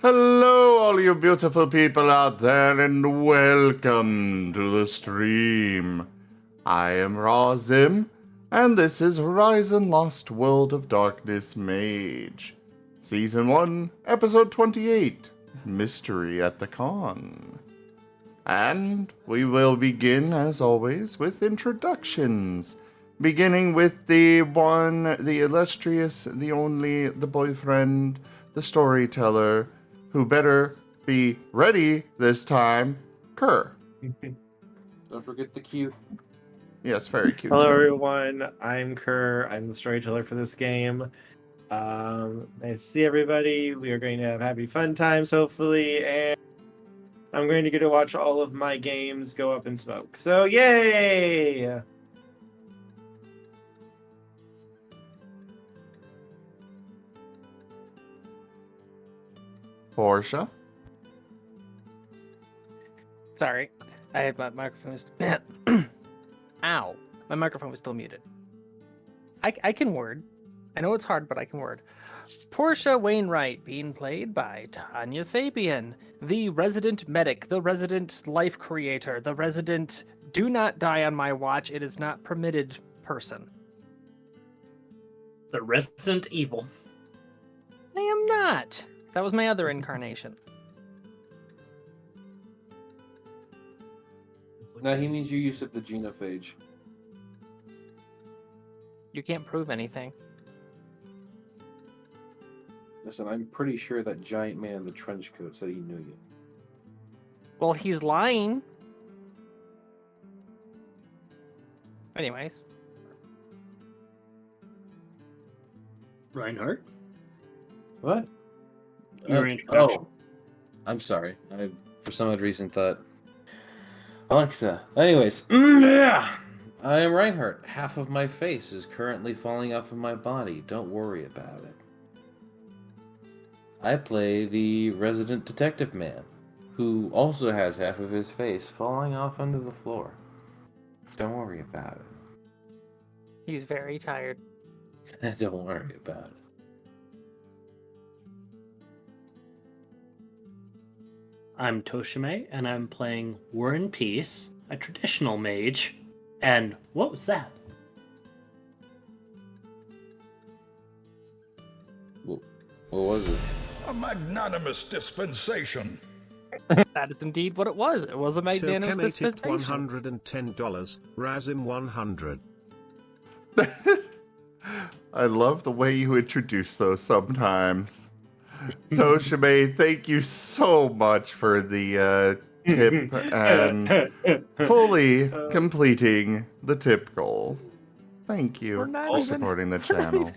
Hello, all you beautiful people out there, and welcome to the stream. I am Razim, and this is Horizon Lost World of Darkness Mage. Season 1, Episode 28, Mystery at the Con. And we will begin, as always, with introductions. Beginning with the one, the illustrious, the only, the boyfriend, the storyteller, who better be ready this time, Kerr. Don't forget the cute. Yes, very cute. Hello, too. everyone. I'm Kerr. I'm the storyteller for this game. Nice to see everybody. We are going to have happy fun times, hopefully, and I'm going to get to watch all of my games go up in smoke. So, yay! Portia. Sorry, I had my microphone. Ow, my microphone was still muted. I can word. I know it's hard, but I can word. Portia Wainwright, being played by Tanya Sapien, the resident medic, the resident life creator, the resident do not die on my watch, it is not permitted person. The Resident Evil. I am not. That was my other incarnation. No, he means you use of the genophage. You can't prove anything. Listen, I'm pretty sure that giant man in the trench coat said he knew you. Well, he's lying. Anyways. Reinhardt. What? Your introduction. Oh, I'm sorry. I, for some odd reason, thought Alexa. Anyways, yeah. I am Reinhardt. Half of my face is currently falling off of my body. Don't worry about it. I play the resident detective man, who also has half of his face falling off onto the floor. Don't worry about He's very tired. it. Don't worry about it. I'm Toshime, and I'm playing War and Peace, a traditional mage. And what was that? What was it? A magnanimous dispensation. That is indeed what it was. It was a magnanimous dispensation. $110, Razim 100. I love the way you introduce those sometimes. Toshime, thank you so much for the tip and fully completing the tip goal. Thank you We're not for even- supporting the we're not channel.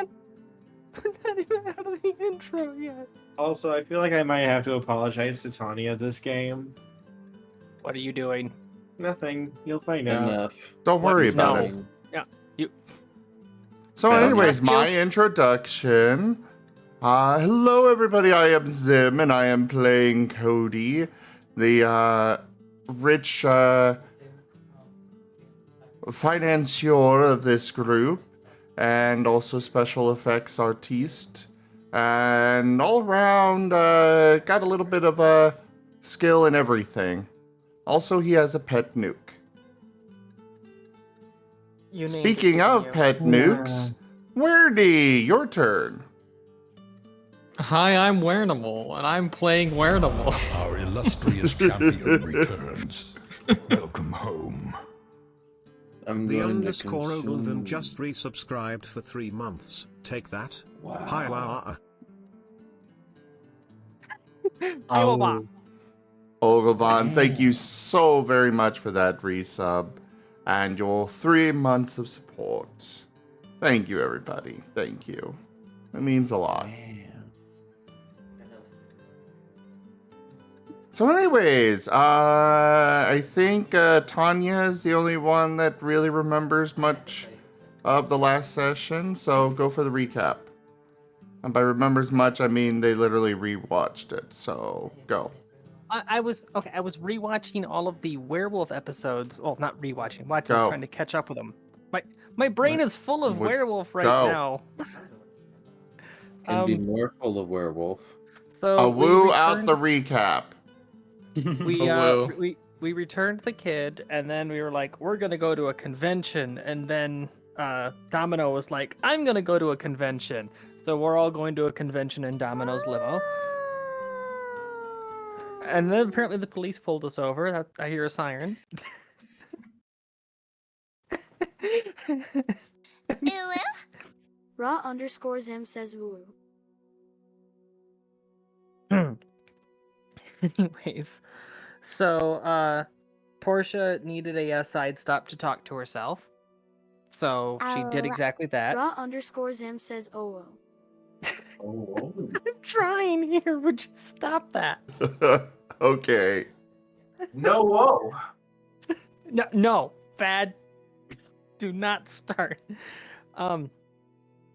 We're not even out of the intro yet. Also, I feel like I might have to apologize to Tanya this game. What are you doing? Nothing. You'll find out. Enough. Don't worry about No. it. So Fair anyways, enough. my introduction. Hello everybody, I am Zim, and I am playing Cody, the rich financier of this group, and also special effects artiste, and all around got a little bit of skill in everything. Also, he has a pet nuke. You named Speaking it, of didn't pet nukes, WoD, your turn. Hi, I'm Wernimal, and I'm playing Wernimal. Our illustrious champion returns. Welcome home. I'm The going to underscore consume... Ogilvin just resubscribed for 3 months. Take that. Wow. Hi, wow. you? I will bop. Ogilvon, thank you so very much for that resub and your 3 months of support. Thank you, everybody. Thank you. It means a lot. Man. So anyways, I think Tanya is the only one that really remembers much of the last session, so go for the recap. And by remembers much, I mean they literally rewatched it, so go. I was rewatching all of the werewolf episodes. Well, not rewatching, watching, Go. trying to catch up with them. My brain is full of Would- werewolf right go. now. Can be more full of werewolf. So woo out the recap. Woo. we returned the kid, and then we were like, we're gonna go to a convention, and then Domino was like, I'm gonna go to a convention. So we're all going to a convention in Domino's limo. And then apparently the police pulled us over. I hear a siren. Raw_Zim says woo. Anyways, so Portia needed a side stop to talk to herself. So she did exactly that. Raw_Zim says oh. Oh. I'm trying here. Would you stop that? Okay. No, whoa. No, bad. Do not start.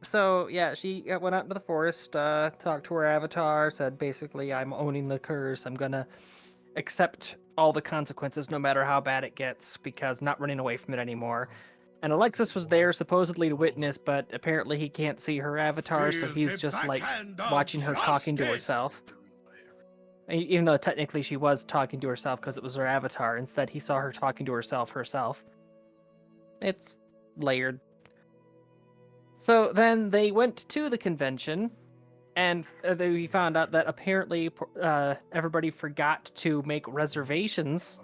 So yeah, she went out into the forest, talked to her avatar, said basically, I'm owning the curse. I'm gonna accept all the consequences, no matter how bad it gets, because not running away from it anymore. And Alexis was there supposedly to witness, but apparently he can't see her avatar, so he's just like watching her talking to herself. Even though technically she was talking to herself because it was her avatar, instead he saw her talking to herself. It's layered. So then they went to the convention, and we found out that apparently everybody forgot to make reservations.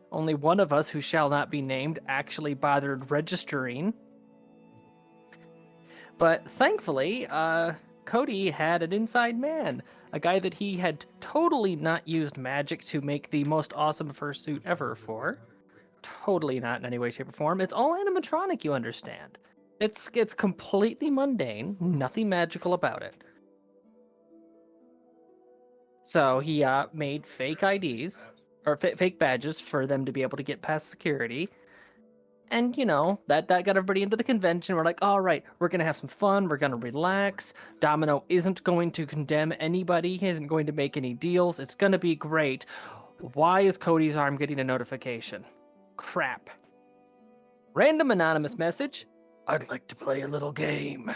Only one of us, who shall not be named, actually bothered registering. But thankfully, Cody had an inside man, a guy that he had totally not used magic to make the most awesome fursuit ever for. Totally not in any way, shape, or form. It's all animatronic, you understand. It's completely mundane, nothing magical about it. So he made fake IDs, or fake badges for them to be able to get past security. And, you know, that got everybody into the convention. We're like, all right, we're going to have some fun. We're going to relax. Domino isn't going to condemn anybody. He isn't going to make any deals. It's going to be great. Why is Cody's arm getting a notification? Crap. Random anonymous message. I'd like to play a little game.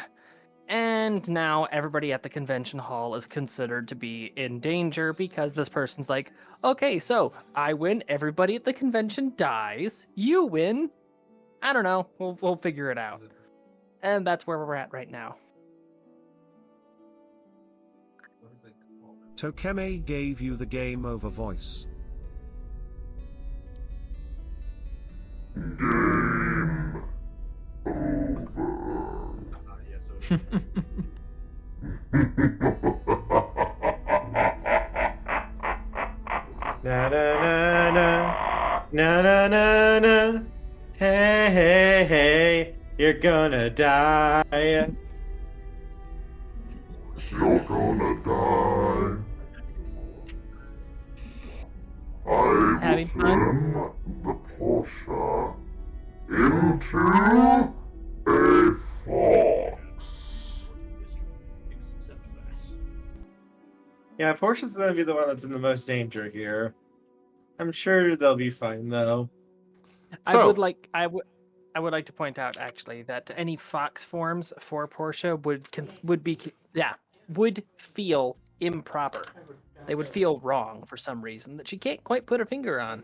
And now everybody at the convention hall is considered to be in danger because this person's like, okay, so I win, everybody at the convention dies, you win. I don't know, we'll figure it out. And that's where we're at right now. Tokeme gave you the game over voice. Game Na na na na na na na na. Hey hey hey, you're gonna die. You're gonna die. I Having will fun? turn the Porsche into a fox. Yeah, Portia's gonna be the one that's in the most danger here. I'm sure they'll be fine though. I would like to point out actually that any fox forms for Portia would feel improper. They would feel wrong for some reason that she can't quite put her finger on.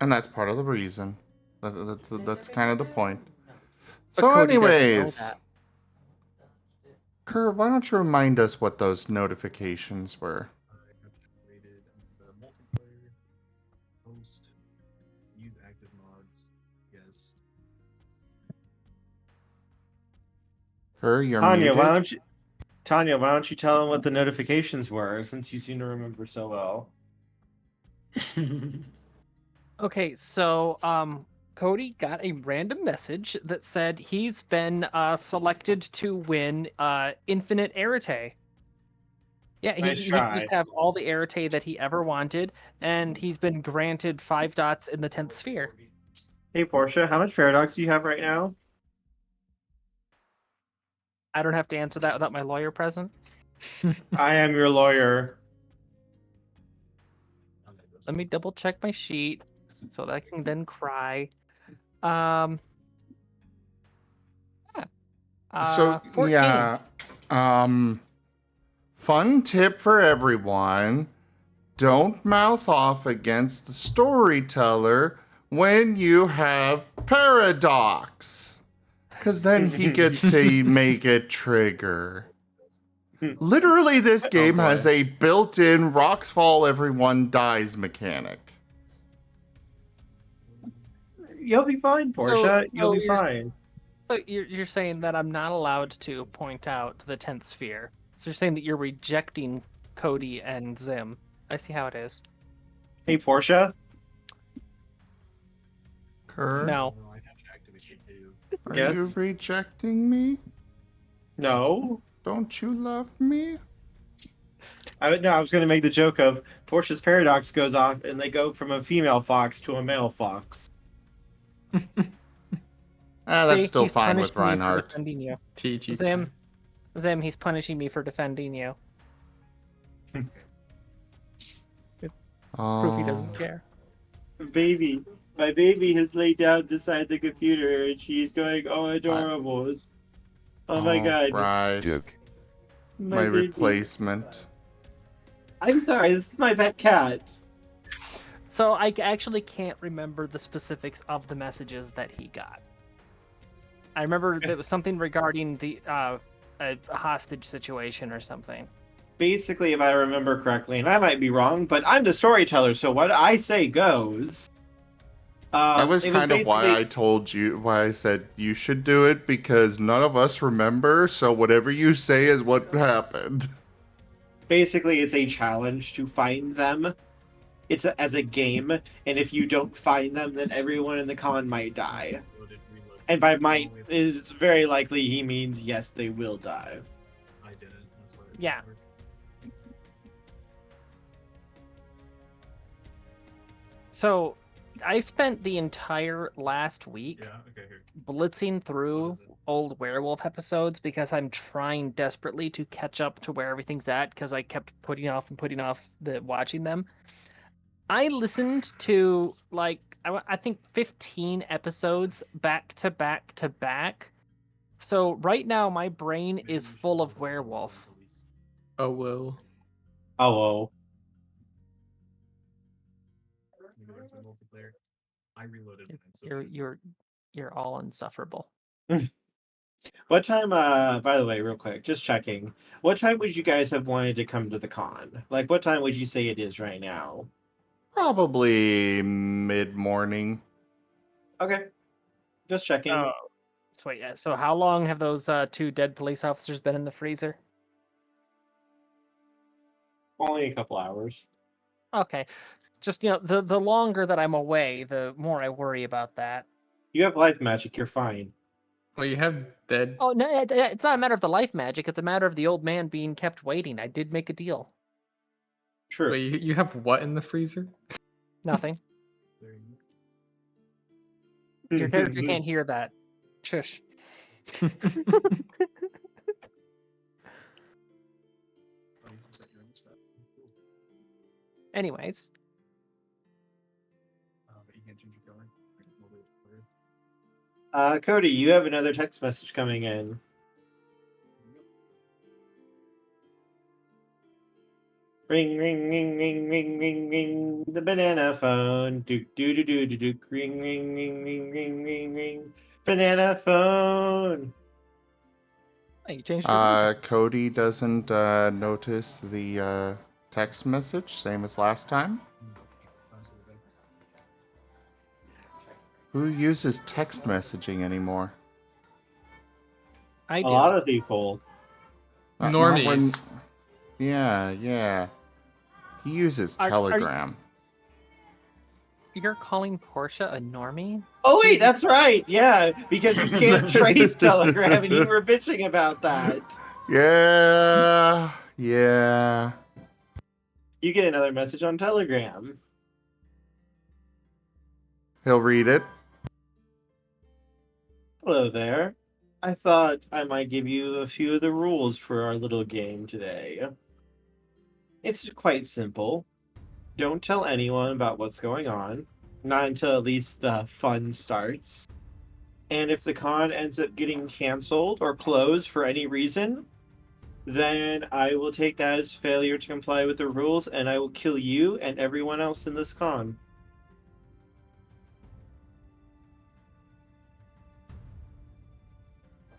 And that's part of the reason. That's kind of the point. But So Cody doesn't know anyways, that. Kerr, why don't you remind us what those notifications were? Kerr, you're muted. Tanya, why don't you tell them what the notifications were, since you seem to remember so well? Okay, so Cody got a random message that said he's been selected to win infinite arete. Yeah, he can just have all the arete that he ever wanted, and he's been granted 5 dots in the 10th sphere. Hey Portia, how much paradox do you have right now? I don't have to answer that without my lawyer present. I am your lawyer. Let me double check my sheet so that I can then cry. Yeah. 14. Yeah. fun tip for everyone. Don't mouth off against the storyteller when you have paradox. Because then he gets to make it trigger. Literally, this game has a built-in rocks fall, everyone dies mechanic. You'll be fine, Portia. You'll be fine. So you're saying that I'm not allowed to point out the 10th sphere. So you're saying that you're rejecting Cody and Zim. I see how it is. Hey, Portia. Kerr, No. are Yes? you rejecting me? No. Don't you love me? I was going to make the joke of Portia's paradox goes off and they go from a female fox to a male fox. That's See, still he's fine with punishing me for Reinhardt. defending you. TG Zim, he's punishing me for defending you. Proof he doesn't care. Baby. My baby has laid down beside the computer and she's going, oh, adorables. Oh my god. Right. Joke. My baby. replacement. I'm sorry, this is my pet cat. So I actually can't remember the specifics of the messages that he got. I remember it was something regarding the a hostage situation or something. Basically, if I remember correctly, and I might be wrong, but I'm the storyteller, so what I say goes. That was it kind of why basically- I told you, why I said you should do it, because none of us remember, so whatever you say is what happened. Basically, it's a challenge to find them. It's as a game, and if you don't find them, then everyone in the con might die. And by might is very likely he means yes, they will die. Yeah. So I spent the entire last week blitzing through old werewolf episodes because I'm trying desperately to catch up to where everything's at because I kept putting off watching them. I listened to like I think 15 episodes back to back to back. So right now my brain is full of werewolf. Oh, well. Oh, well. You're all insufferable. What time, by the way, real quick, just checking. What time would you guys have wanted to come to the con? Like, what time would you say it is right now? Probably mid-morning. Okay. Just checking. Oh, so wait, yeah. So how long have those 2 dead police officers been in the freezer? Only a couple hours. Okay. Just, the longer that I'm away, the more I worry about that. You have life magic, you're fine. Well, you have dead. Oh, no, it's not a matter of the life magic. It's a matter of the old man being kept waiting. I did make a deal. True. Wait, you have what in the freezer? Nothing. Your character can't hear that. Shush. Anyways. Cody, you have another text message coming in. Ring, ring, ring, ring, ring, ring, ring. The banana phone. Do do do do do do. Ring, ring, ring, ring, ring, ring, ring. Banana phone. Oh, you changed your Cody doesn't notice the text message, same as last time. Who uses text messaging anymore? I A do. lot of people. Not Normies. Yeah. He uses Are you- Telegram. You're calling Portia a normie? Oh wait, that's right. Yeah, because you can't trace Telegram, and you were bitching about that. Yeah. You get another message on Telegram. He'll read it. Hello there. I thought I might give you a few of the rules for our little game today. It's quite simple. Don't tell anyone about what's going on, not until at least the fun starts. And if the con ends up getting canceled or closed for any reason, Then I will take that as failure to comply with the rules, and I will kill you and everyone else in this con.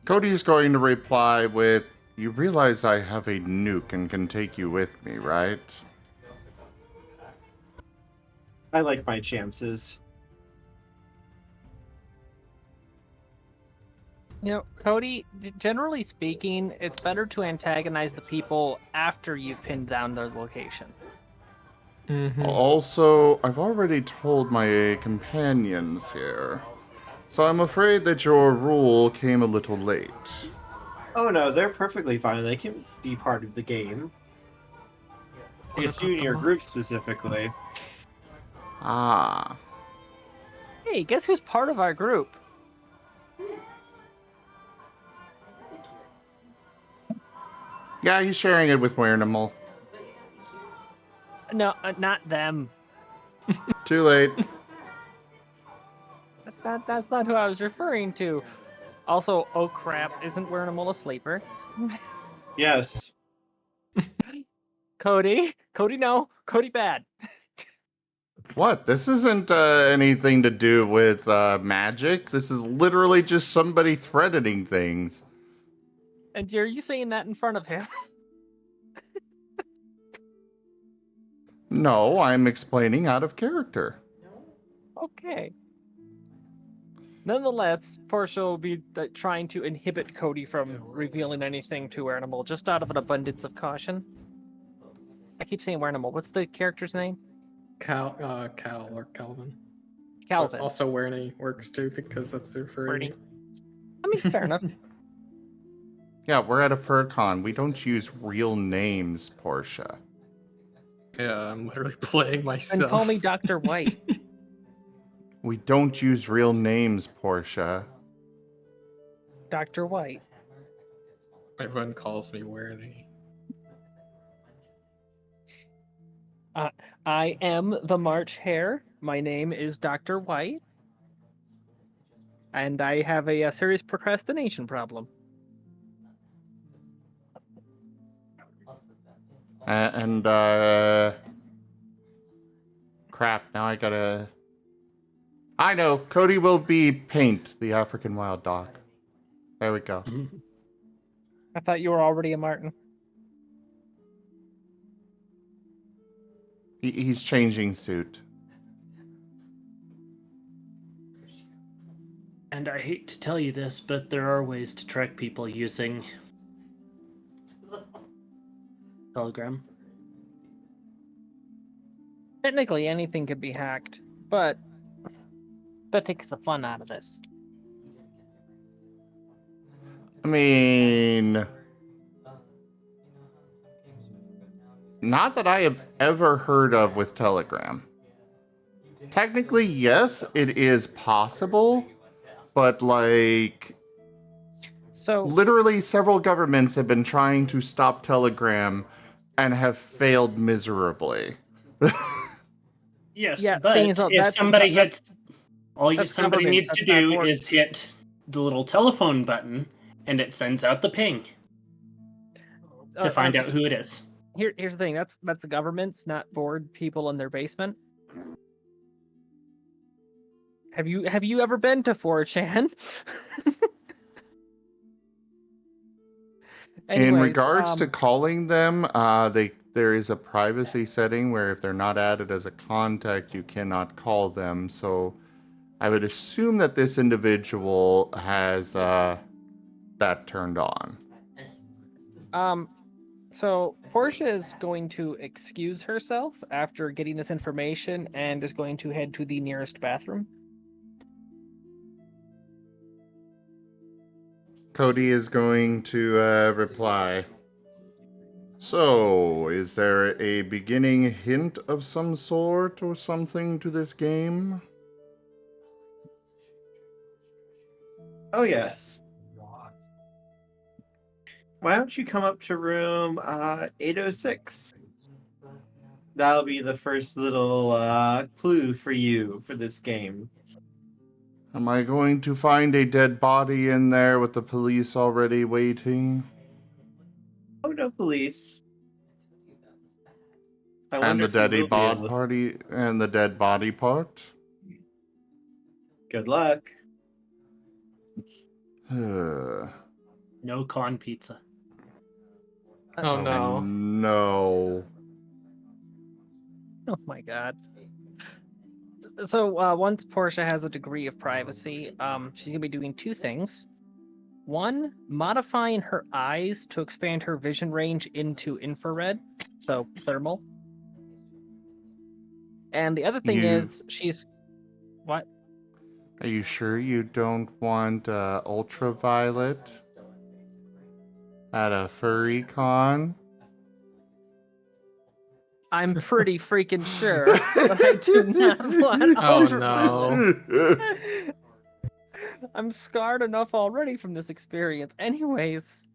Cody's going to reply with, "You realize I have a nuke and can take you with me, right?" I like my chances. Cody, generally speaking, it's better to antagonize the people after you've pinned down their location. Also, I've already told my companions here, so I'm afraid that your rule came a little late. Oh no, they're perfectly fine. They can be part of the game. It's you and your group specifically. Ah. Hey, guess who's part of our group? Yeah, he's sharing it with Wernimal. No, not them. Too late. That's not who I was referring to. Also, oh crap, isn't Wernimal a sleeper? Yes. Cody, no, Cody bad. What? This isn't anything to do with magic. This is literally just somebody threatening things. And are you saying that in front of him? No, I'm explaining out of character. Okay. Nonetheless, Portia will be trying to inhibit Cody from revealing anything to Wernimal, just out of an abundance of caution. I keep saying Wernimal. What's the character's name? Cal or Calvin. Calvin. But also Werny works too because that's their furry name. I mean, fair enough. Yeah, we're at a furcon. We don't use real names, Portia. Yeah, I'm literally playing myself. And call me Dr. White. We don't use real names, Portia. Dr. White. Everyone calls me Werny. I am the March Hare. My name is Dr. White. And I have a serious procrastination problem. Crap, now I gotta... I know, Cody will be Paint, the African wild dog. There we go. I thought you were already a Marten. He's changing suit. And I hate to tell you this, but there are ways to track people using Telegram. Technically, anything could be hacked, but that takes the fun out of this. I mean... Not that I have ever heard of with Telegram. Technically, yes, it is possible, but like... So literally several governments have been trying to stop Telegram and have failed miserably. Yes, Yeah, but seeing as though if that's- somebody that- hits, all that's somebody government, needs that's to not do board. is hit the little telephone button, and it sends out the ping to find out who it is. Here's the thing. That's governments, not bored people in their basement. Have you ever been to 4chan? In regards to calling them, there is a privacy setting where if they're not added as a contact, you cannot call them. So I would assume that this individual has that turned on. So Portia is going to excuse herself after getting this information and is going to head to the nearest bathroom. Cody is going to reply. So, is there a beginning hint of some sort or something to this game? Oh, yes. Why don't you come up to room 806? That'll be the first little clue for you for this game. Am I going to find a dead body in there with the police already waiting? Oh, no police. I And wonder the if you will be able- party and the dead body part. Good luck. No con pizza. Oh no. No. Oh my god. So once Portia has a degree of privacy, she's gonna be doing two things. One, modifying her eyes to expand her vision range into infrared, so thermal. And the other thing You- is she's what? Are you sure you don't want ultraviolet at a furry con? I'm pretty freaking sure, but I do not want Oh ultraviolet. no. I'm scarred enough already from this experience. Anyways,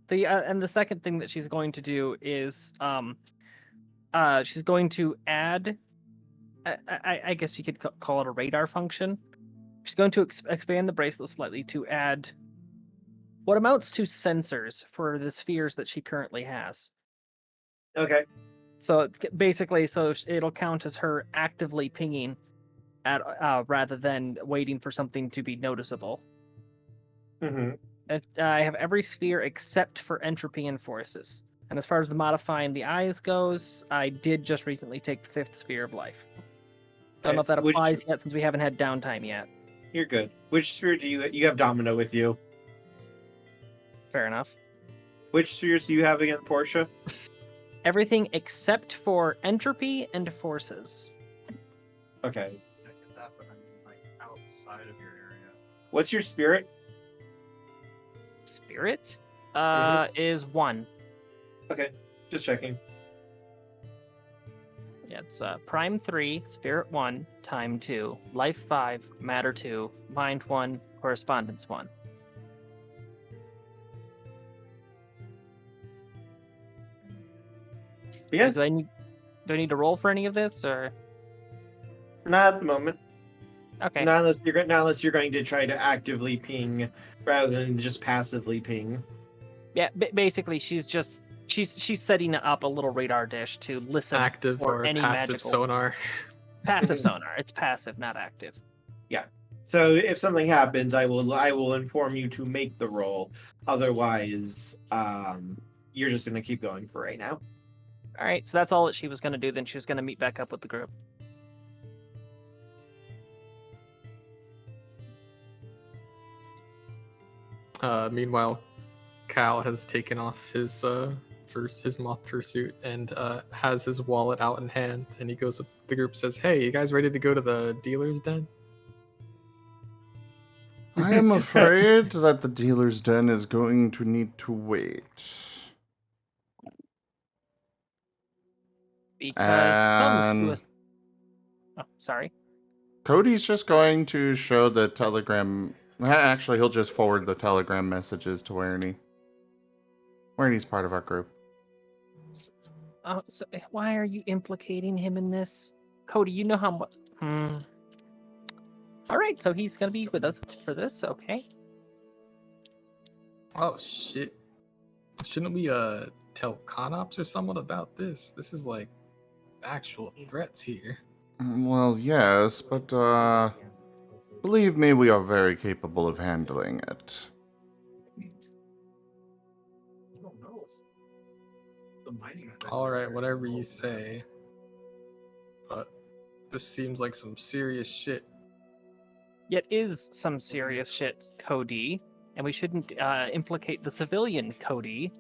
the second thing that she's going to do is she's going to add I guess you could call it a radar function. She's going to expand the bracelet slightly to add what amounts to sensors for the spheres that she currently has. Okay. So basically, it'll count as her actively pinging at rather than waiting for something to be noticeable. Mm-hmm. I have every sphere except for entropy and forces. And as far as the modifying the eyes goes, I did just recently take the fifth sphere of life. Don't know if that applies yet since we haven't had downtime yet. You're good. Which sphere do you have Domino with you? Fair enough. Which spheres do you have again, Portia? Everything except for entropy and forces. Okay. Outside of your area. What's your spirit? Spirit is 1. Okay, just checking. Yeah, it's Prime 3, Spirit 1, Time 2, Life 5, Matter 2, Mind 1, Correspondence 1. Yes. Do I need to roll for any of this, or? Not at the moment. Okay. Not unless you're going to try to actively ping rather than just passively ping. Yeah, basically, she's setting up a little radar dish to listen Active for or any passive magical sonar. passive sonar. It's passive, not active. Yeah. So if something happens, I will inform you to make the roll. Otherwise, you're just gonna keep going for right now. All right, so that's all that she was going to do. Then she was going to meet back up with the group. Meanwhile, Cal has taken off his moth fursuit and has his wallet out in hand, and he goes up to the group and says, "Hey, you guys ready to go to the dealer's den?" I am afraid that the dealer's den is going to need to wait. Because some And Oh, sorry. Cody's just going to show the telegram. Actually, he'll just forward the telegram messages to Werny. Werny's part of our group. So why are you implicating him in this? Cody, you know how much... All right, so he's going to be with us for this, okay? Oh shit! Shouldn't we tell Conops or someone about this? This is like actual threats here. Well, yes, but believe me, we are very capable of handling it. All right, whatever you say. But this seems like some serious shit. It is some serious shit, Cody, and we shouldn't implicate the civilian Cody,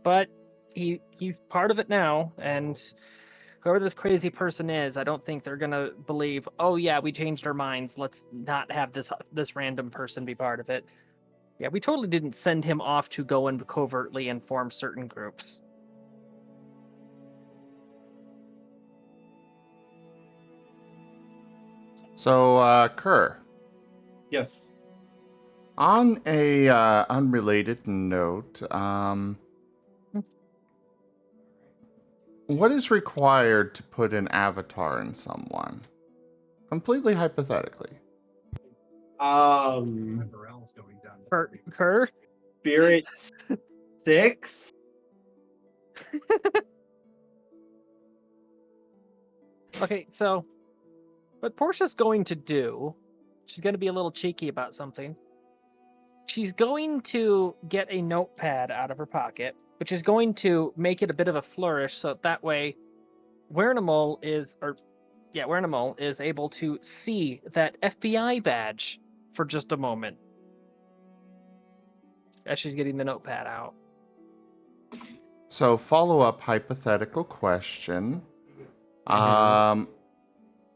but he's part of it now, and whoever this crazy person is, I don't think they're gonna believe, oh yeah, we changed our minds, let's not have this random person be part of it. Yeah, we totally didn't send him off to go and covertly inform certain groups. So, Kerr. Yes. On a unrelated note, what is required to put an avatar in someone? Completely hypothetically. Kerr? Spirit 6. Okay, so what Portia's going to do, she's going to be a little cheeky about something. She's going to get a notepad out of her pocket, which is going to make it a bit of a flourish, so that way Wernimal is able to see that FBI badge for just a moment as she's getting the notepad out. So, follow-up hypothetical question.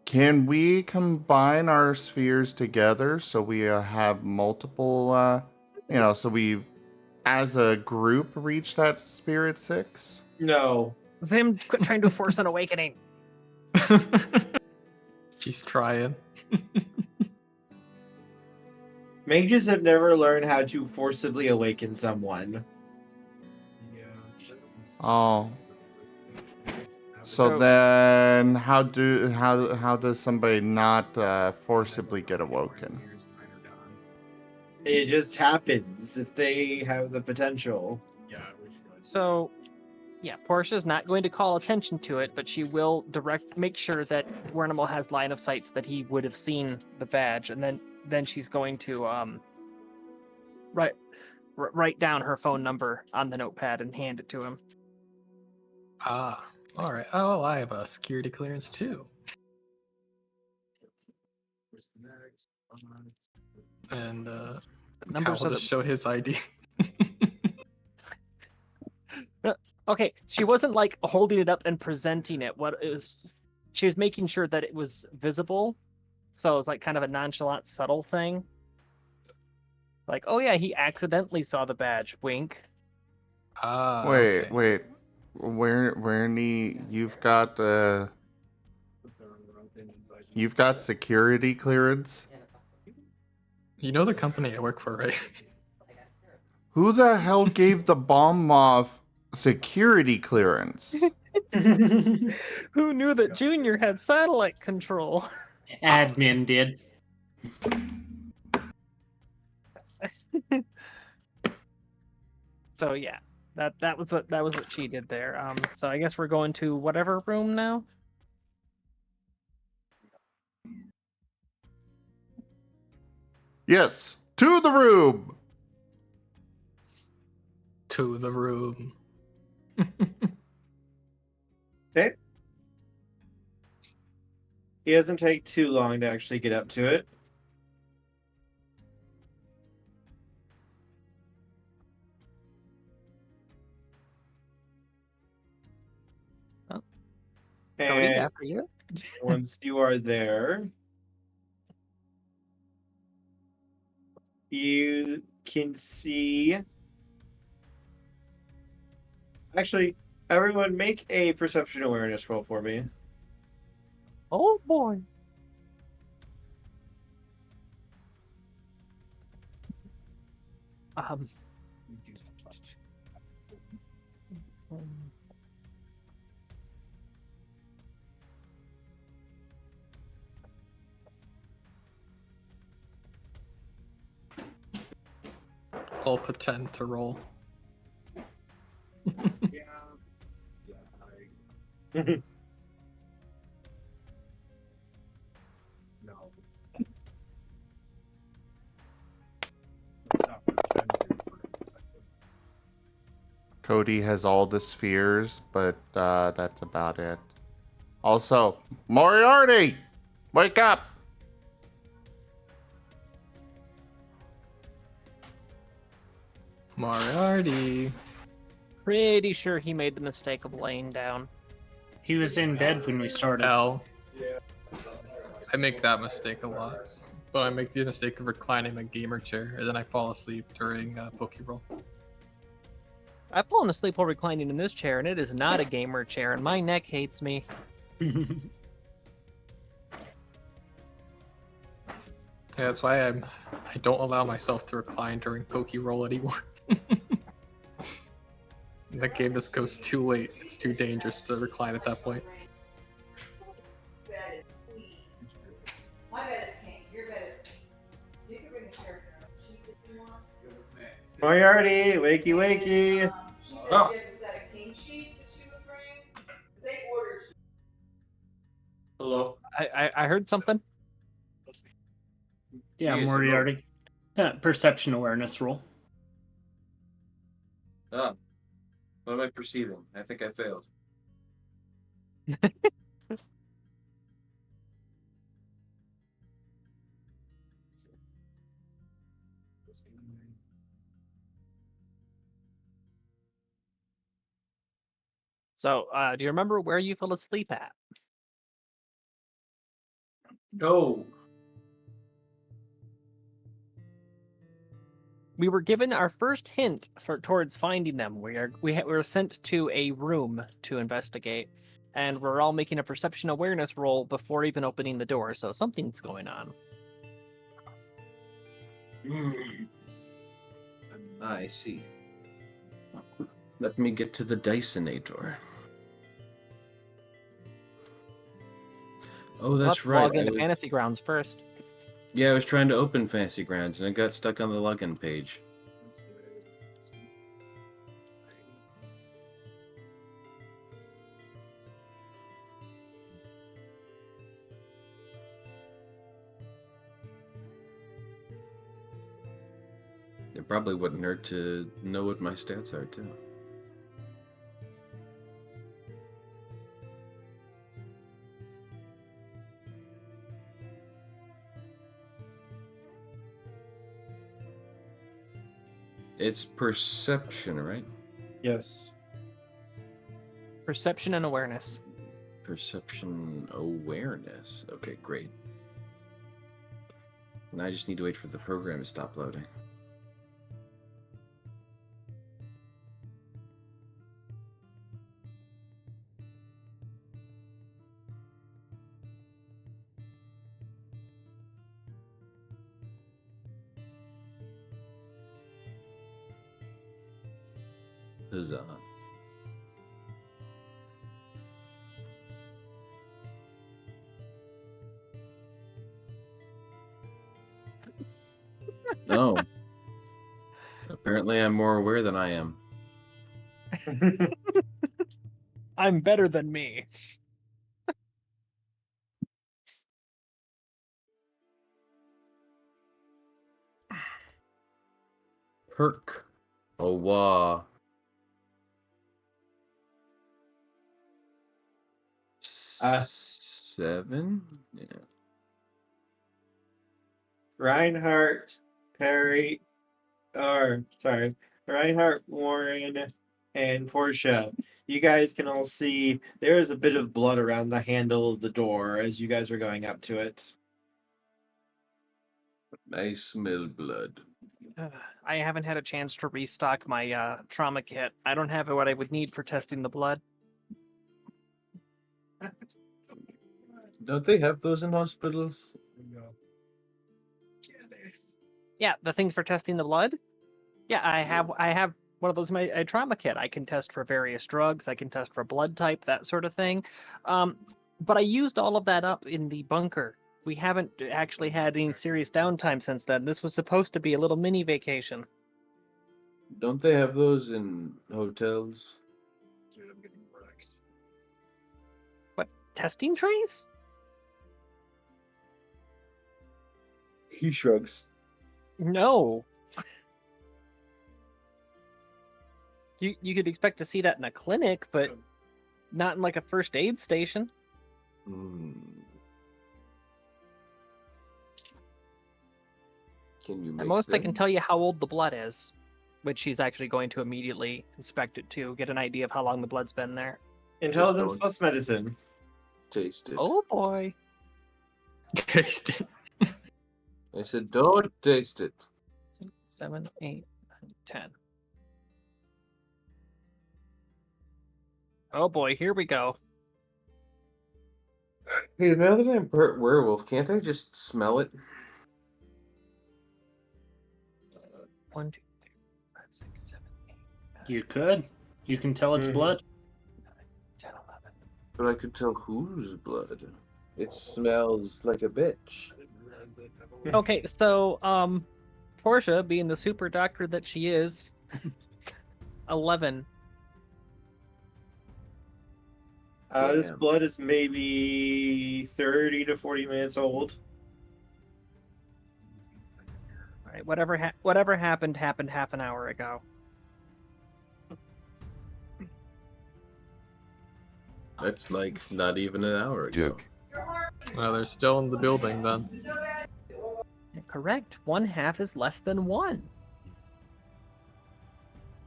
Can we combine our spheres together so we have multiple, so we, as a group, reach that Spirit 6? No. It was him trying to force an awakening. He's trying. Mages have never learned how to forcibly awaken someone. Oh. So then, how does somebody not forcibly get awoken? It just happens if they have the potential. So, yeah, Portia's not going to call attention to it, but she will make sure that Wernimal has line of sight so that he would have seen the badge, and then she's going to write down her phone number on the notepad and hand it to him. Ah, all right. Oh, I have a security clearance too. And Numbers Cal will are just show his ID. Okay, she wasn't like holding it up and presenting it. She was making sure that it was visible, so it was like kind of a nonchalant, subtle thing. Like, oh yeah, he accidentally saw the badge. Wink. Ah, Wait, okay. wait. You've got security clearance? You know the company I work for, right? Who the hell gave the bomb moth security clearance? Who knew that Junior had satellite control? Admin did. So yeah, that was what she did there. So I guess we're going to whatever room now. Yes, to the room. To the room. Okay. It doesn't take too long to actually get up to it. Oh. And Cody, after you. once you are there, you can see. Actually, everyone make a perception awareness roll for me. Oh boy. I'll pretend to roll. Cody has all the spheres, but that's about it. Also, Moriarty! Wake up! Moriarty. Pretty sure he made the mistake of laying down. He was in bed when we started. L. I make that mistake a lot. But I make the mistake of reclining my gamer chair, and then I fall asleep during Pokeroll. I've fallen asleep while reclining in this chair, and it is not a gamer chair, and my neck hates me. Yeah, that's why I don't allow myself to recline during Pokeroll anymore. That game just goes too late. It's too dangerous to recline at that point. My bed is king. Your bed is queen. So you can bring a chair for her sheets if you want. Moriarty, wakey wakey. She said she has a set of king sheets that she cream? They ordered. Hello. I heard something. Yeah, Yes, Moriarty. Perception awareness roll. Ah, what am I perceiving? I think I failed. So, do you remember where you fell asleep at? Oh, We were given our first hint towards finding them. We were sent to a room to investigate, and we're all making a perception awareness roll before even opening the door. So something's going on. I see. Let me get to the Dysonator. Oh, that's Let's right. log I into was- Fantasy Grounds first. Yeah, I was trying to open Fantasy Grounds and I got stuck on the login page. It probably wouldn't hurt to know what my stats are, too. It's perception, right? Yes. Perception and awareness. Perception awareness. Okay, great. Now I just need to wait for the program to stop loading. Huzzah. Oh. Apparently I'm more aware than I am. I'm better than me. Perk. Oh, wow. Uh. 7? Yeah. Reinhardt, Perry, Reinhardt, Warren, and Portia. You guys can all see there is a bit of blood around the handle of the door as you guys are going up to it. I smell blood. I haven't had a chance to restock my trauma kit. I don't have what I would need for testing the blood. Don't they have those in hospitals? Yeah, the things for testing the blood. Yeah, I have one of those in my trauma kit. I can test for various drugs. I can test for blood type, that sort of thing. But I used all of that up in the bunker. We haven't actually had any serious downtime since then. This was supposed to be a little mini vacation. Don't they have those in hotels? What, testing trays? He shrugs. No. You could expect to see that in a clinic, but not in like a first aid station. Can you make At most, I them? can tell you how old the blood is, which she's actually going to immediately inspect it to get an idea of how long the blood's been there. Intelligence don't- plus medicine. Taste it. Oh boy. Taste it. I said, don't taste it. 6, 7, 8, 9, 10. Oh boy, here we go. Hey, now that I'm part werewolf, can't I just smell it? 1, 2, 3, 4, 5, 6, 7, 8, 9, You could. You can tell it's blood. 10, 11. But I could tell whose blood. It smells like a bitch. Okay, so Portia, being the super doctor that she is, 11. This Damn. blood is maybe 30 to 40 minutes old. All right, whatever happened half an hour ago. That's like not even an hour ago. They're still in the building then. Correct. 1/2 is less than 1.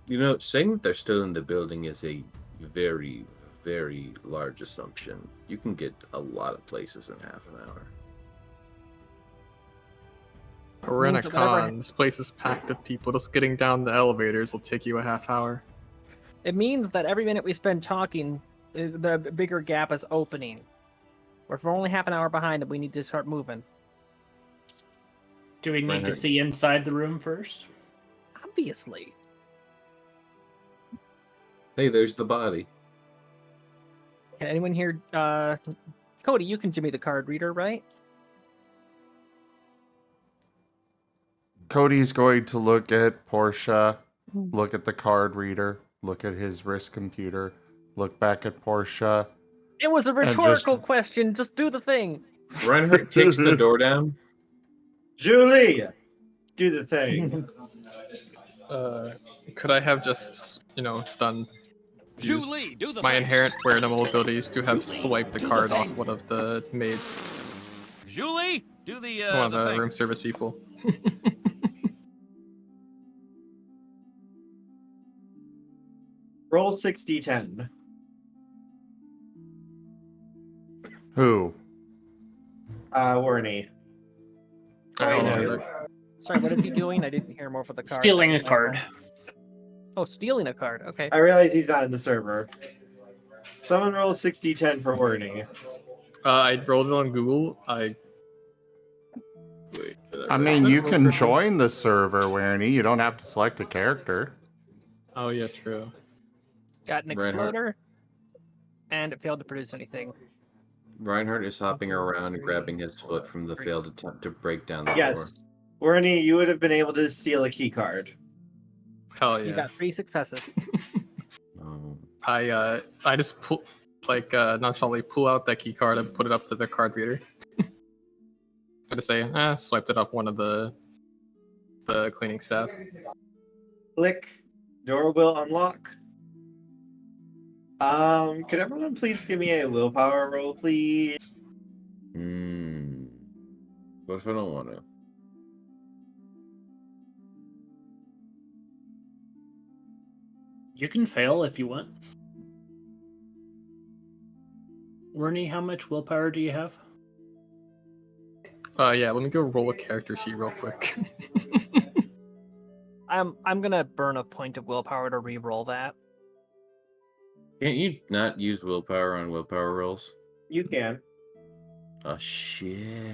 You know, saying that they're still in the building is a very, very large assumption. You can get a lot of places in half an hour. We're in a Means that whatever- con. This place is packed with people. Just getting down the elevators will take you a half hour. It means that every minute we spend talking, the bigger gap is opening. Or if we're only half an hour behind, we need to start moving. Do we need to Reinhardt. see inside the room first? Obviously. Hey, there's the body. Can anyone here? Cody, you can give me the card reader, right? Cody's going to look at Portia, look at the card reader, look at his wrist computer, look back at Portia. It was a And just- rhetorical question. Just do the thing. Reinhardt kicks the door down. Julie, do the thing. Could I have just, done Julie, do the my thing. inherent wearable abilities to have swiped the do the card thing. off one of the maids, Julie, do the one of the thing. room service people? Roll 60-10. Who? Warney. I don't know. answer. Sorry, what is he doing? I didn't hear more for the card. Stealing a card. Oh, stealing a card. Okay. I realize he's not in the server. Someone roll 60-10 for Warney. I rolled it on Google. Wait. I mean, you can join the server, Warney. You don't have to select a character. Oh yeah, true. Got an Reinhardt. exploder, and it failed to produce anything. Reinhardt is hopping around and grabbing his foot from the failed attempt to break down the door. Yes. Warney, you would have been able to steal a key card. Hell You yeah. got 3 successes. Oh. I just nonchalantly pull out that key card and put it up to the card reader. I just say, swiped it off one of the cleaning staff. Click. Door will unlock. Could everyone please give me a willpower roll, please? What if I don't want to? You can fail if you want. Wernie, how much willpower do you have? Yeah, let me go roll a character sheet real quick. I'm gonna burn a point of willpower to re-roll that. Can't you not use willpower on willpower rolls? You can. Oh shit.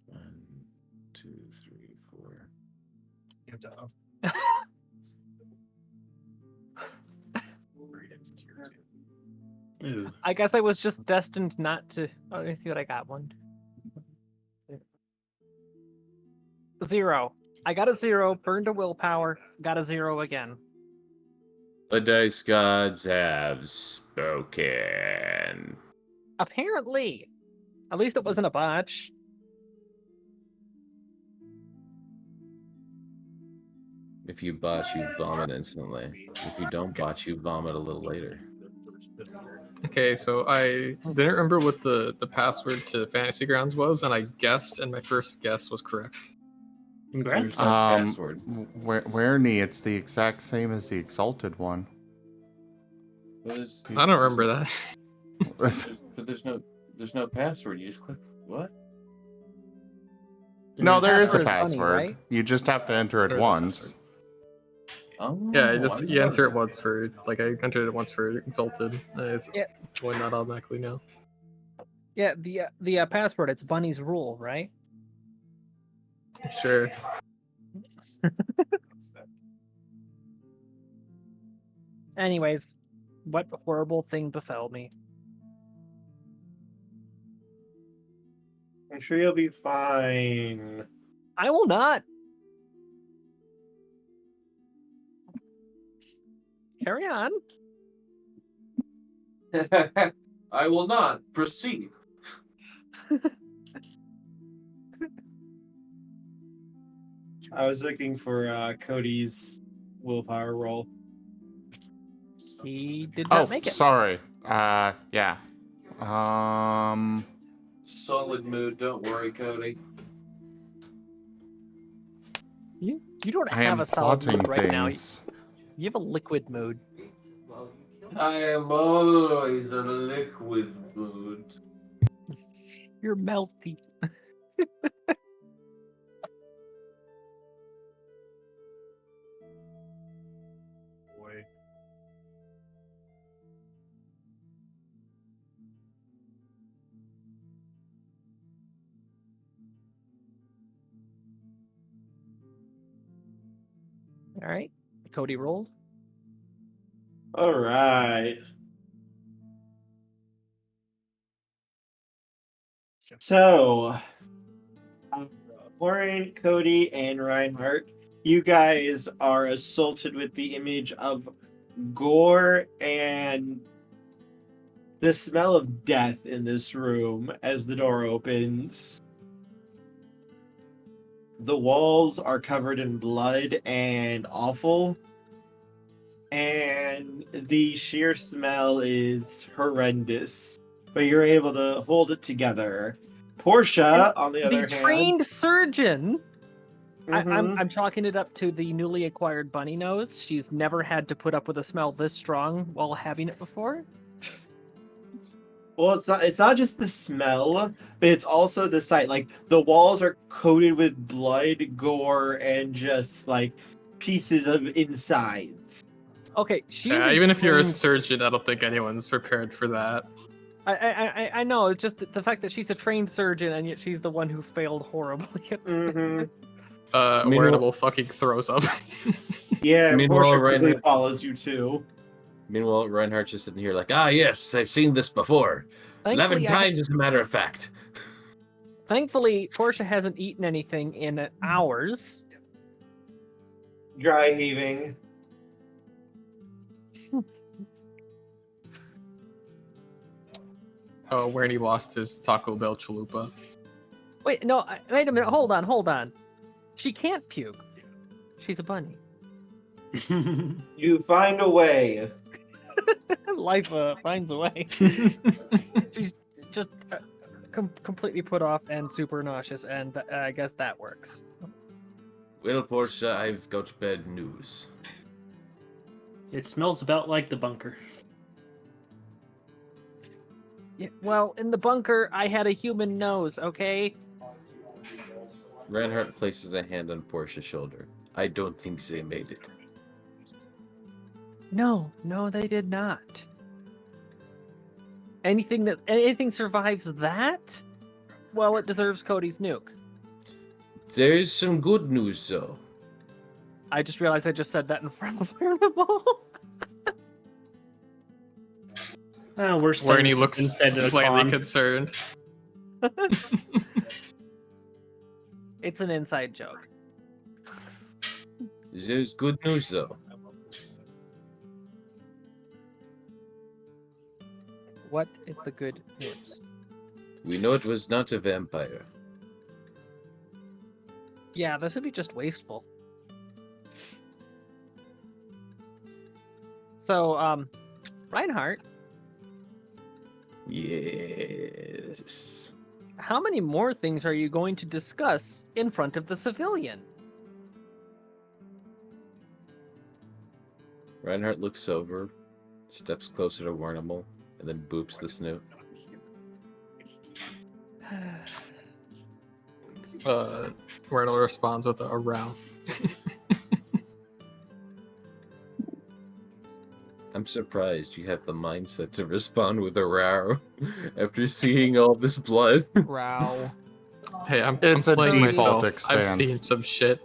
1, 2, 3, 4. Ooh. I guess I was just destined not to. Oh, let me see what I got. 1, 0. I got a 0. Burned a willpower. Got a 0 again. The dice gods have spoken. Apparently. At least it wasn't a botch. If you botch, you vomit instantly. If you don't botch, you vomit a little later. Okay, so I didn't remember what the password to Fantasy Grounds was, and I guessed, and my first guess was correct. Congrats. Password. Warney, it's the exact same as the Exalted one. I don't remember that. But there's no password. You just click what? No, there is a Password is funny, password. right? You just have to enter There it is a once. password. Oh, Yeah, I you enter it know. once for, I entered it once for Exalted. I just Yeah. joined that automatically now. Yeah, the password, it's Bunny's rule, right? Sure. Anyways, what horrible thing befell me? I'm sure you'll be fine. I will not. Carry on. I will not proceed. I was looking for Cody's willpower roll. He did Oh, not make it. sorry. Yeah. Solid mood. Don't worry, Cody. You don't I have am a solid plotting mood right now. things. You have a liquid mood. I am always a liquid mood. You're melty. Boy. All right. Cody rolled. All right. So, Lauren, Cody, and Reinhardt, you guys are assaulted with the image of gore and the smell of death in this room as the door opens. The walls are covered in blood and awful, and the sheer smell is horrendous, but you're able to hold it together. Portia, on the other The hand, trained surgeon. Mhm. I'm chalking it up to the newly acquired bunny nose. She's never had to put up with a smell this strong while having it before. Well, it's not just the smell, but it's also the sight. Like the walls are coated with blood, gore, and just like pieces of insides. Okay, she's Yeah, a even if you're a trained- surgeon, I don't think anyone's prepared for that. I know. It's just the fact that she's a trained surgeon and yet she's the one who failed horribly at this. Wearable fucking throws up. Yeah, Meanwhile, Portia quickly Reinhardt- follows you too. Meanwhile, Reinhardt's just sitting here like, yes, I've seen this before. 11 Thankfully, times, as a matter of fact. Thankfully, Portia hasn't eaten anything in hours. Dry heaving. Oh, where he lost his Taco Bell chalupa. Wait, no, wait a minute. Hold on. She can't puke. She's a bunny. You find a way. Life finds a way. She's just completely put off and super nauseous, and I guess that works. Well, Portia, I've got bad news. It smells about like the bunker. Yeah, well, in the bunker, I had a human nose, okay? Reinhardt places a hand on Portia's shoulder. I don't think they made it. No, they did not. Anything survives that? Well, it deserves Cody's nuke. There's some good news, though. I just realized I just said that in front of the ball. Worse Where than he looks instead of a slightly con. concerned. It's an inside joke. There's good news, though. What is the good news? We know it was not a vampire. Yeah, this would be just wasteful. So, Reinhardt, Yes. how many more things are you going to discuss in front of the civilian? Reinhardt looks over, steps closer to Warnimal, and then boops the snoot. Wordle responds with a row. I'm surprised you have the mindset to respond with a row after seeing all this blood. Row. Hey, I'm It's a playing default myself. I've expanse. seen some shit.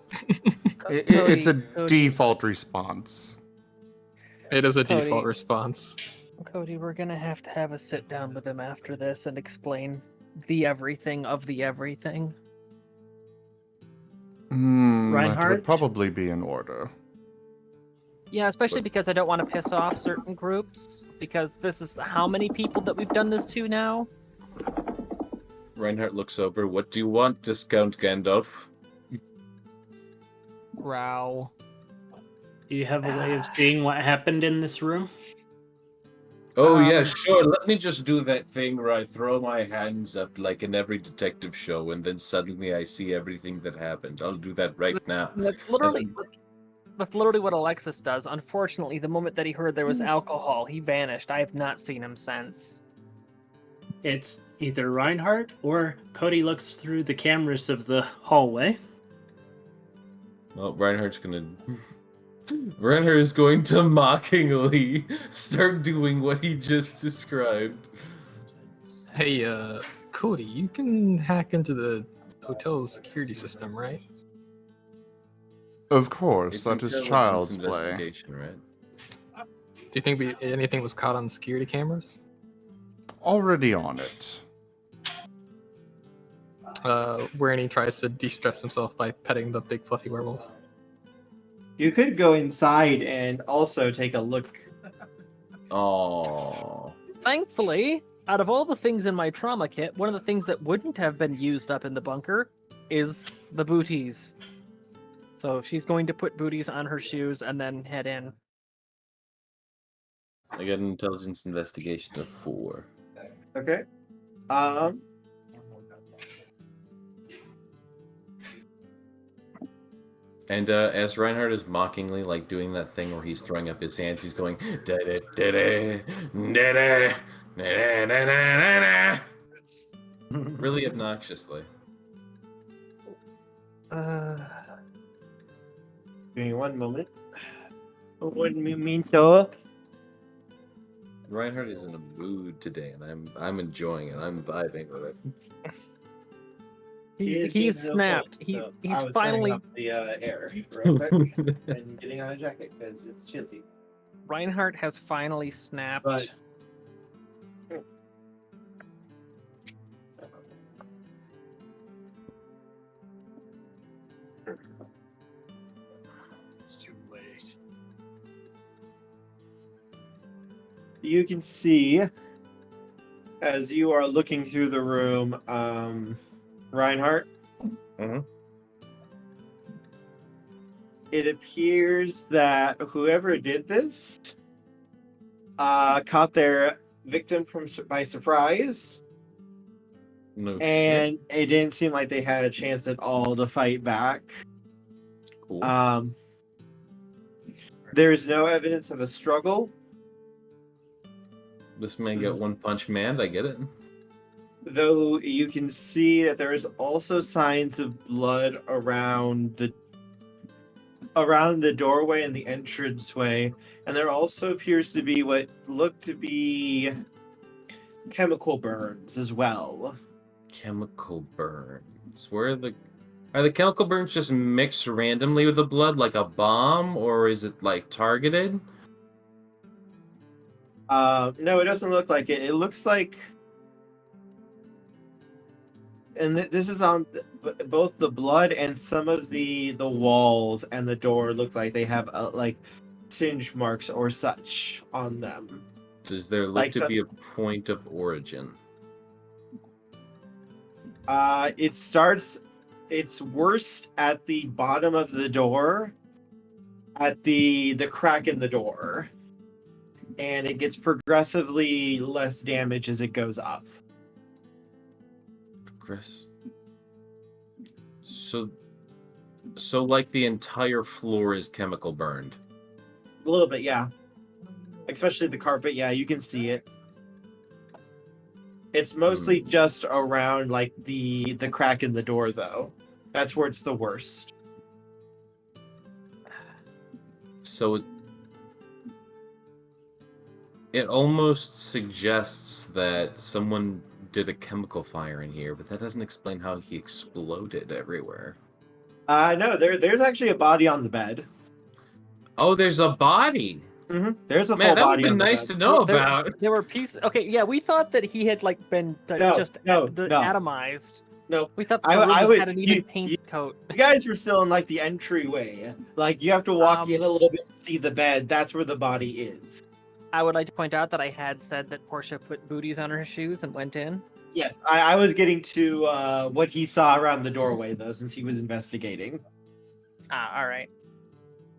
It's a Cody. default response. It is a Cody. default response. Cody, we're gonna have to have a sit down with him after this and explain the everything of the everything. That would Reinhardt? probably be in order. Yeah, especially because I don't want to piss off certain groups, because this is how many people that we've done this to now? Reinhardt looks over. What do you want, Discount Gandalf? Row. Do you have a way of seeing what happened in this room? Oh, yeah, sure. Let me just do that thing where I throw my hands up like in every detective show, and then suddenly I see everything that happened. I'll do that right now. That's literally what Alexis does. Unfortunately, the moment that he heard there was alcohol, he vanished. I have not seen him since. It's either Reinhardt or Cody looks through the cameras of the hallway. Well, Reinhardt's going to mockingly start doing what he just described. Hey, Cody, you can hack into the hotel's security system, right? Of course, It's that is intelligence child's play. investigation, right? Do you think anything was caught on security cameras? Already on it. Wherein tries to de-stress himself by petting the big fluffy werewolf. You could go inside and also take a look. Oh. Thankfully, out of all the things in my trauma kit, one of the things that wouldn't have been used up in the bunker is the booties. So she's going to put booties on her shoes and then head in. I got an intelligence investigation of 4. Okay. And as Reinhardt is mockingly like doing that thing where he's throwing up his hands, he's going da-da, da-da, da-da, da-da, da-da, da-da, really obnoxiously. Give me one moment. One momento. Reinhardt is in a mood today, and I'm enjoying it. I'm vibing with it. He's snapped. He's finally up the air real quick and getting on a jacket because it's chilly. Reinhardt has finally snapped. But It's too late. you can see as you are looking through the room, Reinhardt. It appears that whoever did this caught their victim by surprise. No And shit. it didn't seem like they had a chance at all to fight back. Cool. There's no evidence of a struggle. This man got one punch man. I get it. Though you can see that there is also signs of blood around the doorway and the entranceway, and there also appears to be what look to be chemical burns as well. Chemical burns. Are the chemical burns just mixed randomly with the blood like a bomb, or is it like targeted? No, it doesn't look like it. It looks like, and this is on both the blood and some of the walls and the door look like they have like singe marks or such on them. Does there look to be a point of origin? It's worst at the bottom of the door, at the crack in the door, and it gets progressively less damage as it goes up. Chris. So like the entire floor is chemical burned. A little bit, yeah. Especially the carpet, yeah, you can see it. It's mostly just around like the crack in the door though. That's where it's the worst. So it almost suggests that someone did a chemical fire in here, but that doesn't explain how he exploded everywhere. No, there's actually a body on the bed. Oh, there's a body. Mm-hmm. There's a Man, full that would body. be On nice the to bed. know about. There were pieces. Okay, yeah, we thought that he had like been atomized. No, We thought the I rooms would. had an even paint coat. You guys were still in like the entryway. Like you have to walk in a little bit to see the bed. That's where the body is. I would like to point out that I had said that Portia put booties on her shoes and went in. Yes, I was getting to what he saw around the doorway though, since he was investigating. Ah, all right.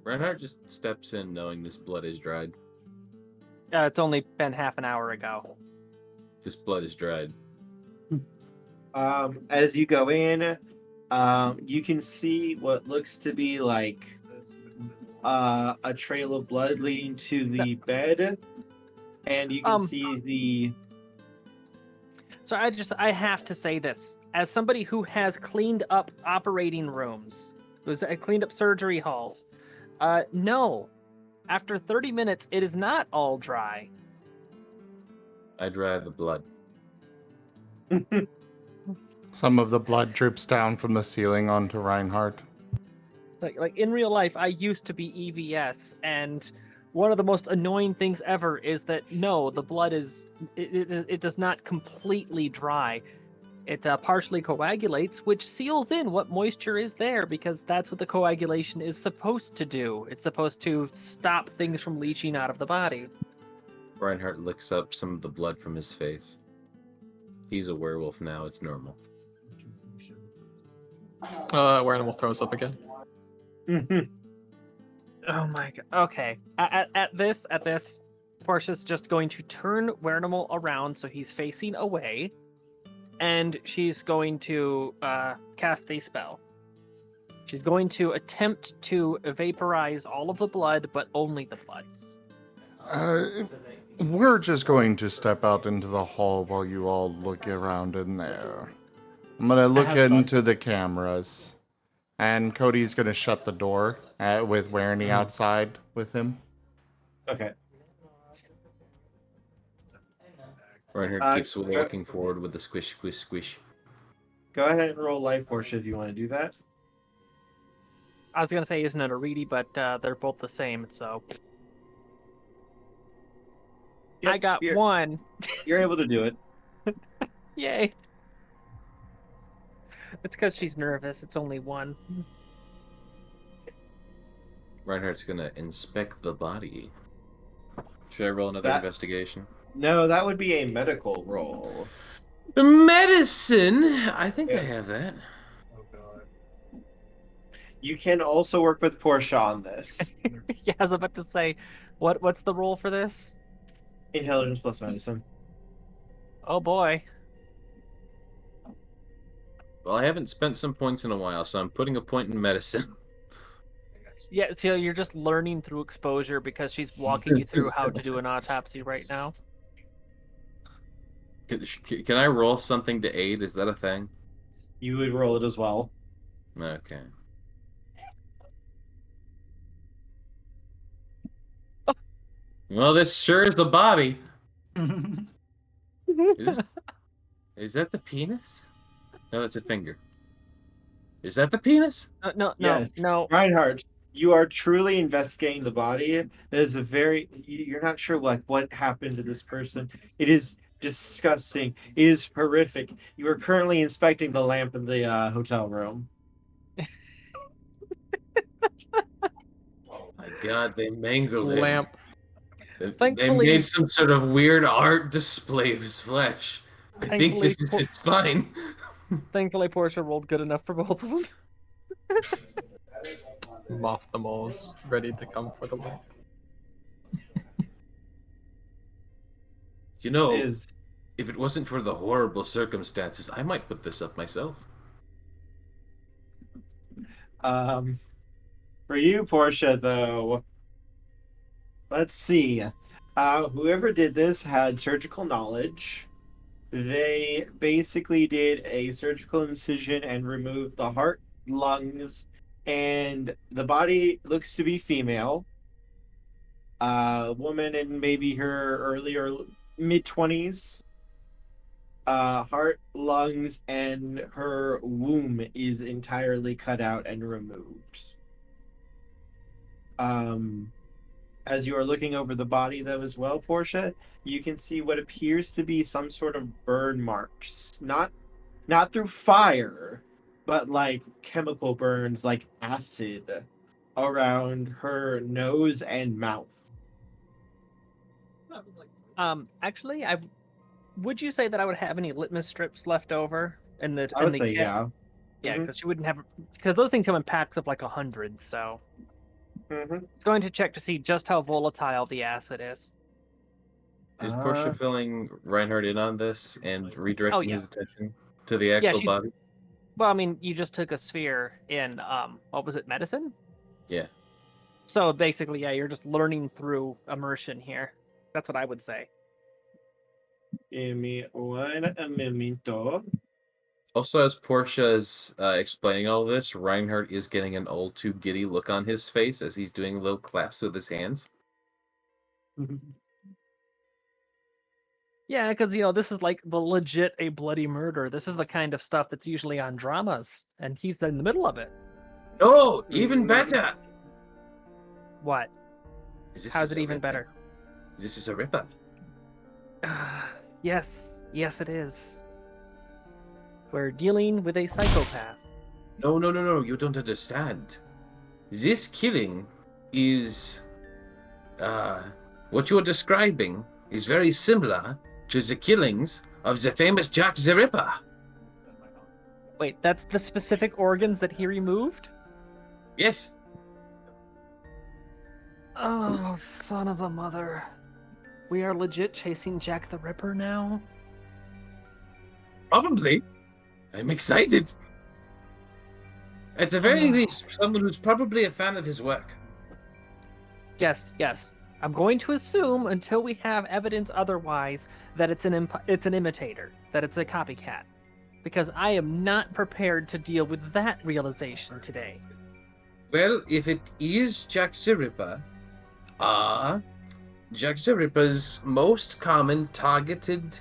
Reinhardt just steps in knowing this blood is dried. It's only been half an hour ago. This blood is dried. As you go in, you can see what looks to be like a trail of blood leading to the bed, and you can see the. So I have to say this as somebody who has cleaned up operating rooms, who's cleaned up surgery halls. No, after 30 minutes, it is not all dry. I dry the blood. Some of the blood drips down from the ceiling onto Reinhardt. Like in real life, I used to be EVS, and one of the most annoying things ever is that no, the blood it does not completely dry. It partially coagulates, which seals in what moisture is there, because that's what the coagulation is supposed to do. It's supposed to stop things from leaching out of the body. Reinhardt licks up some of the blood from his face. He's a werewolf now, it's normal. Where animal throws up again. Oh my god. Okay. At this, Portia's just going to turn Werenimal around so he's facing away, and she's going to cast a spell. She's going to attempt to vaporize all of the blood, but only the blood. We're just going to step out into the hall while you all look around in there. I'm gonna look into the cameras. And Cody's gonna shut the door with Werenie outside with him. Okay. Reinhardt keeps walking forward with a squish, squish, squish. Go ahead and roll life Portia if you want to do that. I was gonna say isn't it a reedy, but they're both the same, so. Yep, I got one. You're able to do it. Yay. It's because she's nervous. It's only one. Reinhardt's gonna inspect the body. Should I roll another investigation? No, that would be a medical roll. Medicine? I think I have that. You can also work with Portia on this. Yeah, I was about to say, what's the roll for this? Intelligence plus medicine. Oh boy. Well, I haven't spent some points in a while, so I'm putting a point in medicine. Yeah, so you're just learning through exposure because she's walking you through how to do an autopsy right now. Can I roll something to aid? Is that a thing? You would roll it as well. Okay. Well, this sure is the body. Is that the penis? No, that's a finger. Is that the penis? No. Reinhardt, you are truly investigating the body. It is you're not sure like what happened to this person. It is disgusting. It is horrific. You are currently inspecting the lamp in the hotel room. My God, they mangled him. Lamp. They made some sort of weird art display of his flesh. I think this is his spine. Thankfully, Portia rolled good enough for both of them. Moth the Mole is ready to come for the lamp. You know, if it wasn't for the horrible circumstances, I might put this up myself. For you, Portia, though, let's see. Whoever did this had surgical knowledge. They basically did a surgical incision and removed the heart, lungs, and the body looks to be female. Woman in maybe her early or mid-20s. Heart, lungs, and her womb is entirely cut out and removed. As you are looking over the body, though, as well, Portia, you can see what appears to be some sort of burn marks. Not not through fire, but like chemical burns, like acid around her nose and mouth. Actually, would you say that I would have any litmus strips left over in the I would the say kit? yeah. Yeah, Mhm. because she wouldn't have, because those things come in packs of like 100. So it's going to check to see just how volatile the acid is. Is Portia filling Reinhardt in on this and redirecting yeah. his attention to the Yeah, actual she's. body? Well, I mean, you just took a sphere in what was it, medicine? Yeah. So basically, yeah, you're just learning through immersion here. That's what I would say. Give me one momento. Also, as Portia is explaining all this, Reinhardt is getting an all too giddy look on his face as he's doing little claps with his hands. Yeah, because this is like the legit a bloody murder. This is the kind of stuff that's usually on dramas, and he's in the middle of it. Oh, even better! What? How's it even Ripper. better? This is a ripper. Yes, it is. We're dealing with a psychopath. No, you don't understand. This killing is... what you're describing is very similar to the killings of the famous Jack the Ripper. Wait, that's the specific organs that he removed? Yes. Oh, son of a mother. We are legit chasing Jack the Ripper now? Probably. I'm excited. At the very least, someone who's probably a fan of his work. Yes. I'm going to assume, until we have evidence otherwise, that it's an imitator, that it's a copycat. Because I am not prepared to deal with that realization today. Well, if it is Jack the Ripper, Jack the Ripper's most common targeted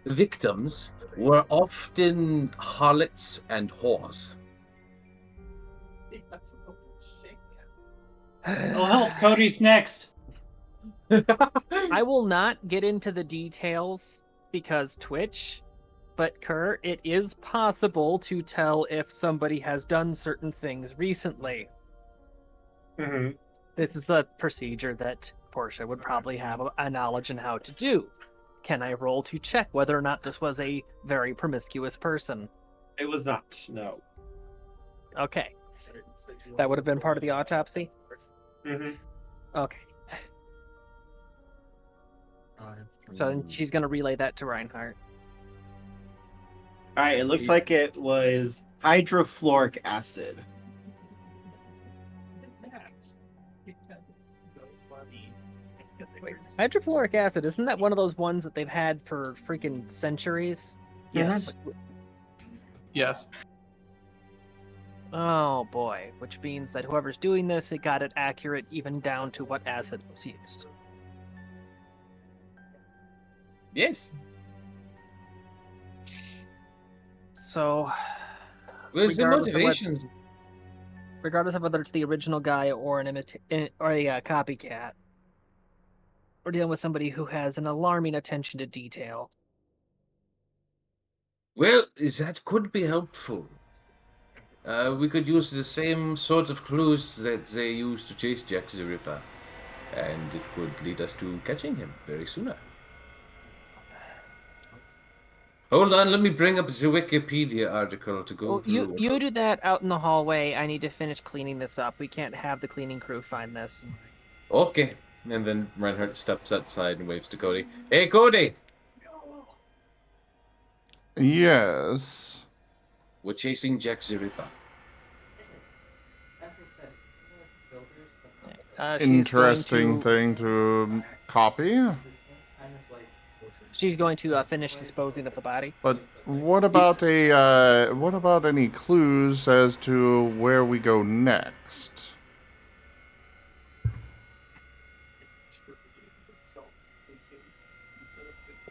victims were often harlots and whores. Oh, help! Cody's next. I will not get into the details because Twitch, but Kerr, it is possible to tell if somebody has done certain things recently. This is a procedure that Portia would probably have a knowledge in how to do. Can I roll to check whether or not this was a very promiscuous person? It was not, no. Okay. That would have been part of the autopsy? Okay. So then she's going to relay that to Reinhardt. Alright, it looks like it was hydrofluoric acid. Wait, hydrofluoric acid, isn't that one of those ones that they've had for freaking centuries? Yes. Yes. Oh boy, which means that whoever's doing this, it got it accurate even down to what acid was used. Yes. So, Where's the regardless of motivations? regardless of whether it's the original guy or a copycat, we're dealing with somebody who has an alarming attention to detail. Well, that could be helpful. We could use the same sort of clues that they used to chase Jack the Ripper, and it would lead us to catching him very sooner. Hold on, let me bring up the Wikipedia article to go through. You do that out in the hallway. I need to finish cleaning this up. We can't have the cleaning crew find this. Okay. And then Reinhardt steps outside and waves to Cody. Hey, Cody! Yes. We're chasing Jack the Ripper. Interesting thing to copy. She's going to finish disposing of the body. But what about any clues as to where we go next?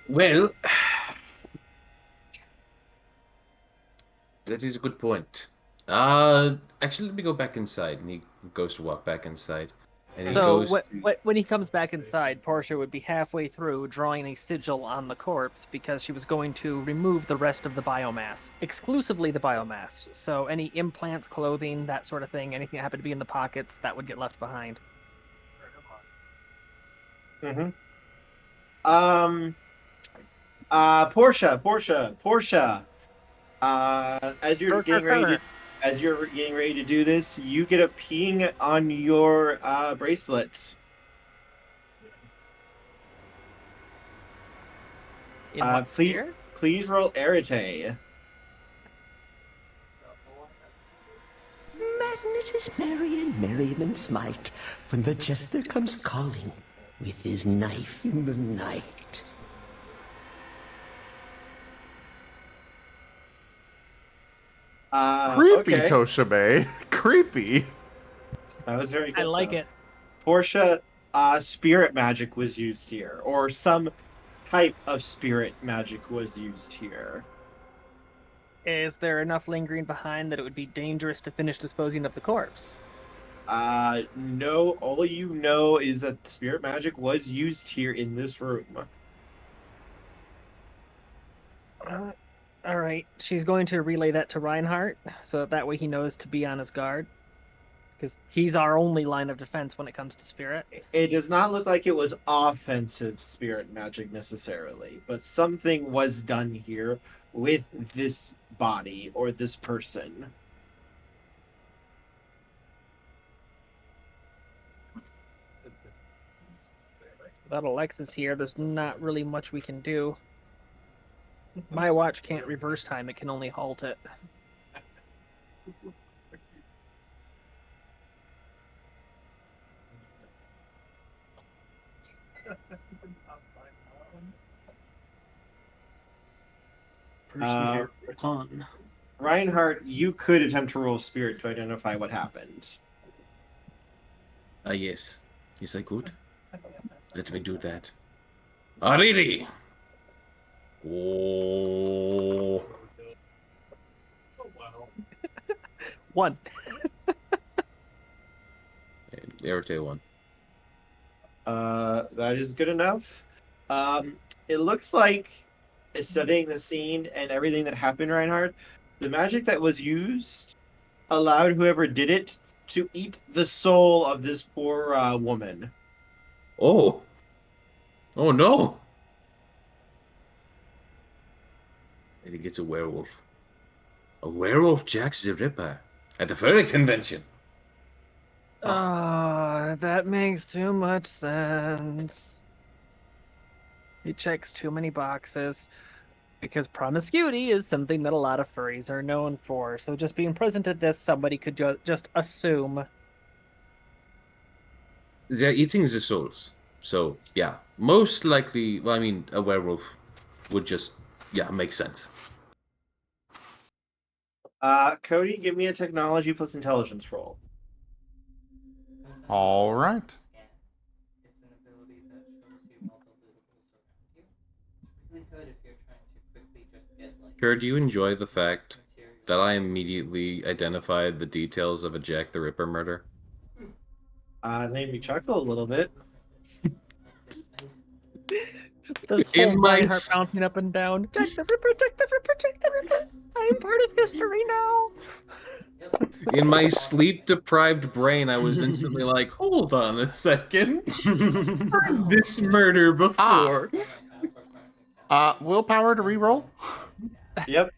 Well, that is a good point. Actually, let me go back inside. And he goes to walk back inside. And he So goes. when he comes back inside, Portia would be halfway through drawing a sigil on the corpse because she was going to remove the rest of the biomass, exclusively the biomass. So any implants, clothing, that sort of thing, anything that happened to be in the pockets, that would get left behind. Mm-hmm. Portia. As you're getting ready to do this, you get a ping on your bracelet. In what sphere? Please roll Arete. Madness is merry and merriment smite when the jester comes calling with his knife in the night. Creepy, Okay. Toshime. Creepy. That was very good. I like it. Portia, spirit magic was used here, or some type of spirit magic was used here. Is there enough lingering behind that it would be dangerous to finish disposing of the corpse? No. All you know is that spirit magic was used here in this room. All right. She's going to relay that to Reinhardt, so that way he knows to be on his guard. Because he's our only line of defense when it comes to spirit. It does not look like it was offensive spirit magic necessarily, but something was done here with this body or this person. Without Alexis here, there's not really much we can do. My watch can't reverse time, it can only halt it. Furcon. Reinhardt, you could attempt to roll spirit to identify what happened. Yes. Yes, I could. Let me do that. Alrighty. Oh. One. Arete 1. That is good enough. It looks like, studying the scene and everything that happened, Reinhardt, the magic that was used allowed whoever did it to eat the soul of this poor woman. Oh. Oh no. I think it's a werewolf. A werewolf Jack the Ripper at the Furry convention. That makes too much sense. He checks too many boxes. Because promiscuity is something that a lot of furries are known for. So just being present at this, somebody could just assume. They're eating the souls. So, yeah. Most likely, well, I mean, a werewolf would just, yeah, make sense. Cody, give me a technology plus intelligence roll. All right. Kurt, do you enjoy the fact that I immediately identified the details of a Jack the Ripper murder? Made me chuckle a little bit. Just the whole Reinhardt bouncing up and down. Jack the Ripper, Jack the Ripper, Jack the Ripper. I am part of history now. In my sleep-deprived brain, I was instantly like, hold on a second. Heard this murder before. Willpower to reroll? Yep.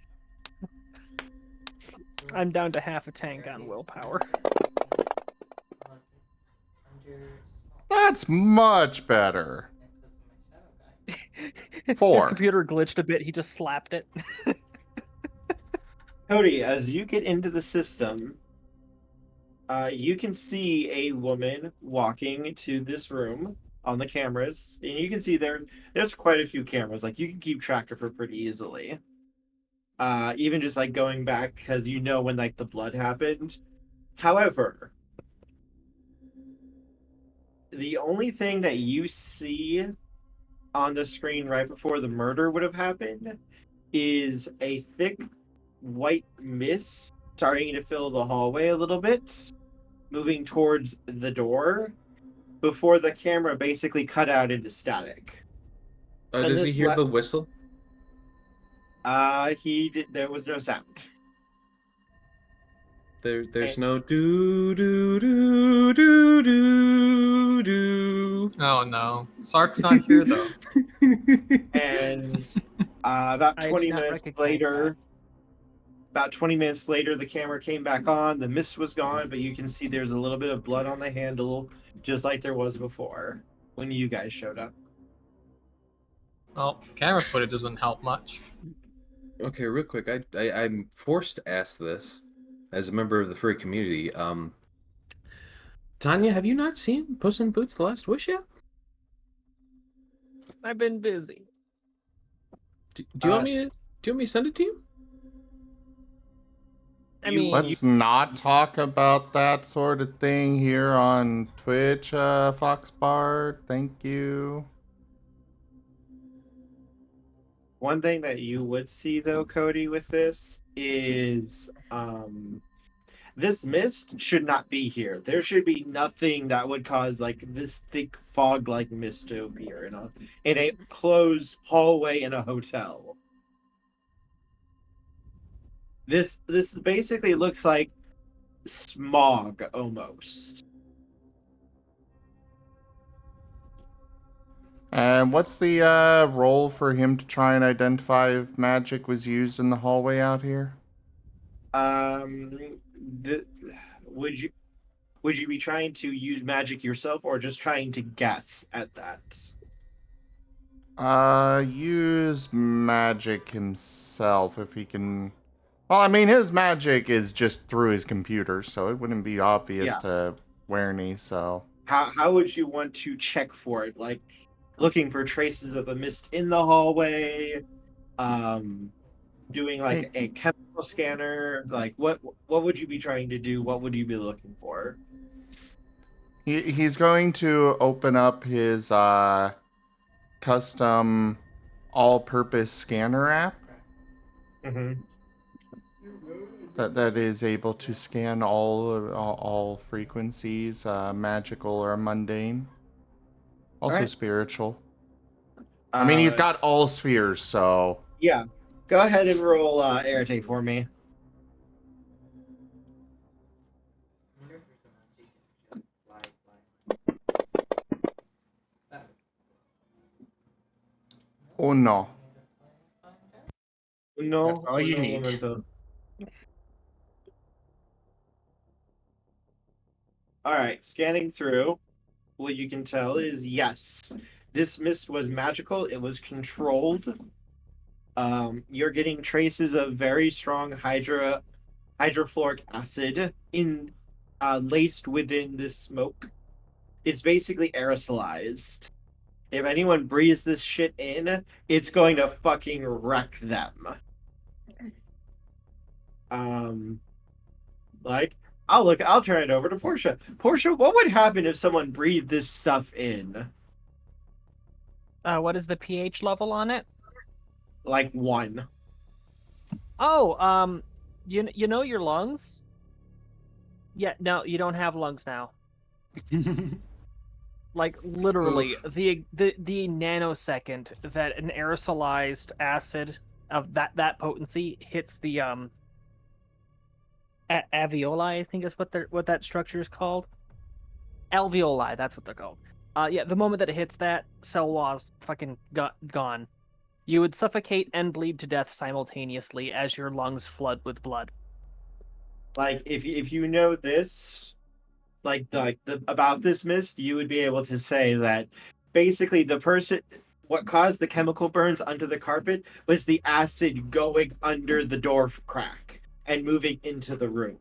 I'm down to half a tank on willpower. That's much better. 4. His computer glitched a bit. He just slapped it. Cody, as you get into the system, you can see a woman walking to this room on the cameras, and you can see there's quite a few cameras. Like, you can keep track of her pretty easily. Even just like going back, because you know when like the blood happened. However, the only thing that you see on the screen right before the murder would have happened is a thick white mist starting to fill the hallway a little bit, moving towards the door, before the camera basically cut out into static. And Does he this hear the whistle? There was no sound. There's no do do do do do do. Oh no, Sark's not here though. And about I did 20 not minutes recognize later, the camera came back on. The mist was gone, but you can see there's a little bit of blood on the handle, just like there was before when you guys showed up. Well, camera footage doesn't help much. Okay, real quick, I'm forced to ask this as a member of the furry community. Tanya, have you not seen Puss in Boots: The Last Wish yet? I've been busy. Do you want me to? Do you want me to send it to you? I mean, Let's not talk about that sort of thing here on Twitch, Foxbard. Thank you. One thing that you would see though, Cody, with this is this mist should not be here. There should be nothing that would cause like this thick fog-like mist to appear in a closed hallway in a hotel. This basically looks like smog almost. And what's the role for him to try and identify if magic was used in the hallway out here? Would you be trying to use magic yourself, or just trying to guess at that? Use magic himself if he can. Well, I mean, his magic is just through his computer, so it wouldn't be obvious to Werny, so. How would you want to check for it? Like, looking for traces of the mist in the hallway, doing like a chemical scanner. Like, what would you be trying to do? What would you be looking for? He's going to open up his custom all-purpose scanner app. Mm-hmm. That is able to scan all frequencies, magical or mundane. Also spiritual. I mean, he's got all spheres, so. Yeah. Go ahead and roll Arete for me. Oh no. No. That's all you need. All right, scanning through. What you can tell is yes, this mist was magical. It was controlled. You're getting traces of very strong hydrofluoric acid in laced within this smoke. It's basically aerosolized. If anyone breathes this shit in, it's going to fucking wreck them. I'll turn it over to Portia. Portia, what would happen if someone breathed this stuff in? What is the pH level on it? Like 1. Oh, you know your lungs? Yeah, no, you don't have lungs now. Like literally, the nanosecond that an aerosolized acid of that potency hits the alveoli, I think is what that structure is called. Alveoli, that's what they're called. Yeah, the moment that it hits that, cell wall's fucking gone. You would suffocate and bleed to death simultaneously as your lungs flood with blood. Like if you know this, about this mist, you would be able to say that basically what caused the chemical burns under the carpet was the acid going under the door crack and moving into the room.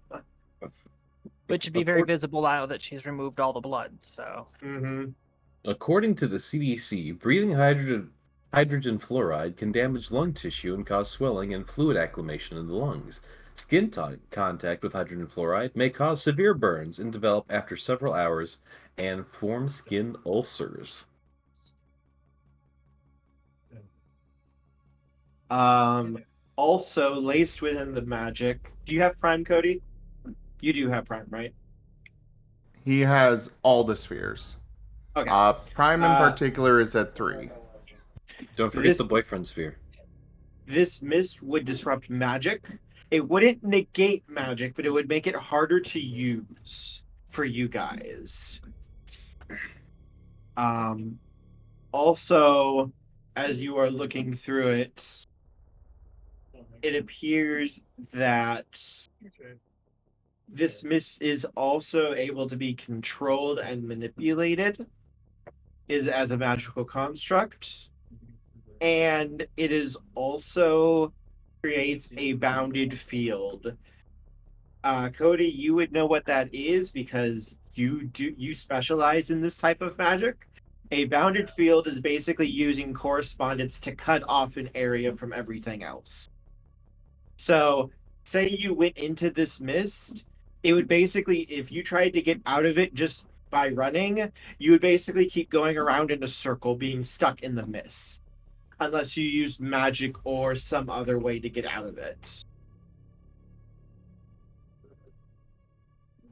Which would be very visible now that she's removed all the blood, so. Mm-hmm. According to the CDC, breathing hydrogen fluoride can damage lung tissue and cause swelling and fluid acclimation in the lungs. Skin contact with hydrogen fluoride may cause severe burns and develop after several hours and form skin ulcers. Also laced within the magic. Do you have Prime, Cody? You do have Prime, right? He has all the spheres. Okay. Prime in particular is at 3. Don't forget This- the boyfriend sphere. This mist would disrupt magic. It wouldn't negate magic, but it would make it harder to use for you guys. Also, as you are looking through it, it appears that this mist is also able to be controlled and manipulated as a magical construct. And it is also creates a bounded field. Cody, you would know what that is because you specialize in this type of magic. A bounded field is basically using correspondence to cut off an area from everything else. So, say you went into this mist, it would basically, if you tried to get out of it just by running, you would basically keep going around in a circle, being stuck in the mist, unless you used magic or some other way to get out of it.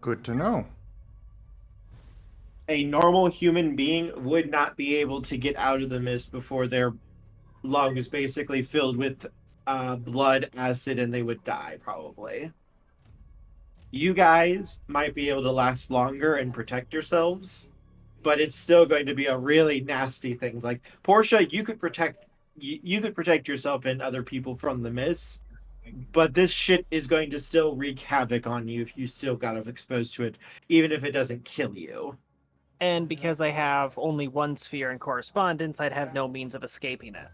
Good to know. A normal human being would not be able to get out of the mist before their lungs basically filled with blood, acid, and they would die, probably. You guys might be able to last longer and protect yourselves, but it's still going to be a really nasty thing. Like, Portia, you could protect yourself and other people from the mist, but this shit is going to still wreak havoc on you if you still got exposed to it, even if it doesn't kill you. And because I have only one sphere in correspondence, I'd have no means of escaping it.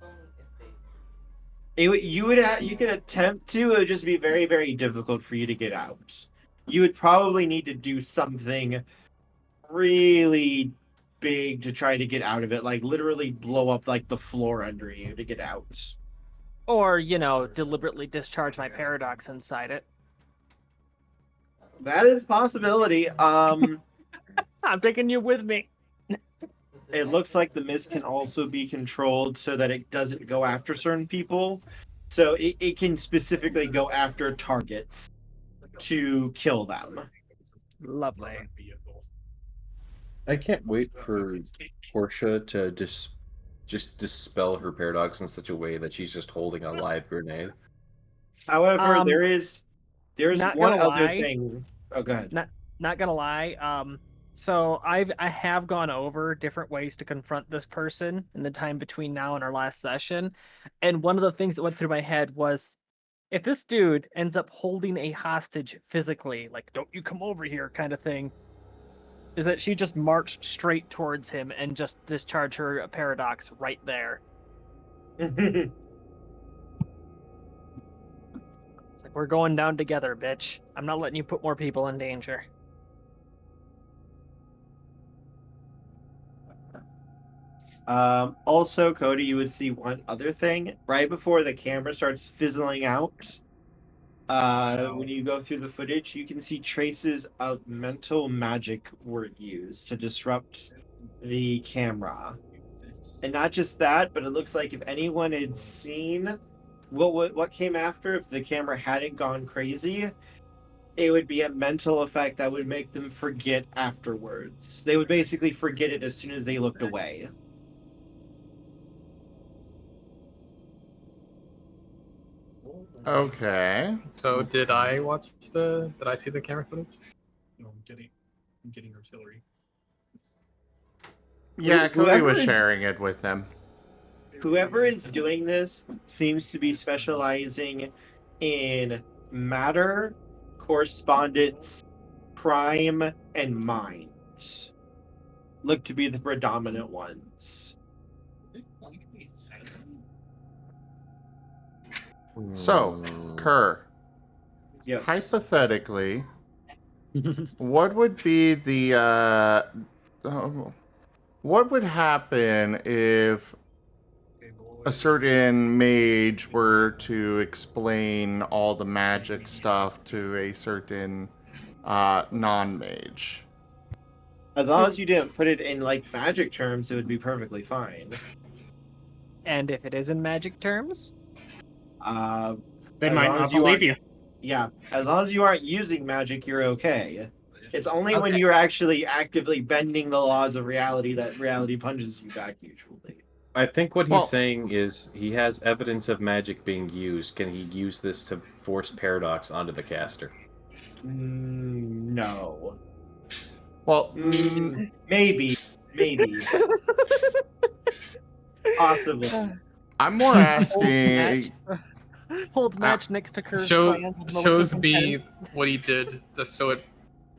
You could attempt to. It would just be very, very difficult for you to get out. You would probably need to do something really big to try to get out of it, like literally blow up like the floor under you to get out. Or, deliberately discharge my paradox inside it. That is a possibility. I'm taking you with me. It looks like the mist can also be controlled so that it doesn't go after certain people. So it can specifically go after targets to kill them. Lovely. I can't wait for Portia to just dispel her paradox in such a way that she's just holding a live grenade. However, there's one other lie. thing. Oh, go ahead. Not gonna lie. So I have gone over different ways to confront this person in the time between now and our last session, and one of the things that went through my head was, if this dude ends up holding a hostage physically, like "don't you come over here" kind of thing, is that she just marched straight towards him and just discharge her paradox right there. It's like, we're going down together, bitch. I'm not letting you put more people in danger. Also, Cody, you would see one other thing right before the camera starts fizzling out. When you go through the footage, you can see traces of mental magic were used to disrupt the camera. And not just that, but it looks like if anyone had seen what came after, if the camera hadn't gone crazy, it would be a mental effect that would make them forget afterwards. They would basically forget it as soon as they looked away. Okay. So did I see the camera footage? No, I'm getting artillery. Yeah, Cody Whoever was is- sharing it with him. Whoever is doing this seems to be specializing in matter, correspondence, prime, and mind. Look to be the predominant ones. So, Kerr, Yes. hypothetically, what would be the what would happen if a certain mage were to explain all the magic stuff to a certain non-mage? As long as you didn't put it in like magic terms, it would be perfectly fine. And if it is in magic terms? They as might long not as you believe aren't- you. Yeah, as long as you aren't using magic, you're okay. It's only when Okay. you're actually actively bending the laws of reality that reality punches you back usually. I think what he's Well- saying is he has evidence of magic being used. Can he use this to force paradox onto the caster? No. Well, Maybe. Possibly. I'm more asking. Holds match next to Kerr's Show, plans with malicious shows intent. me what he did just so it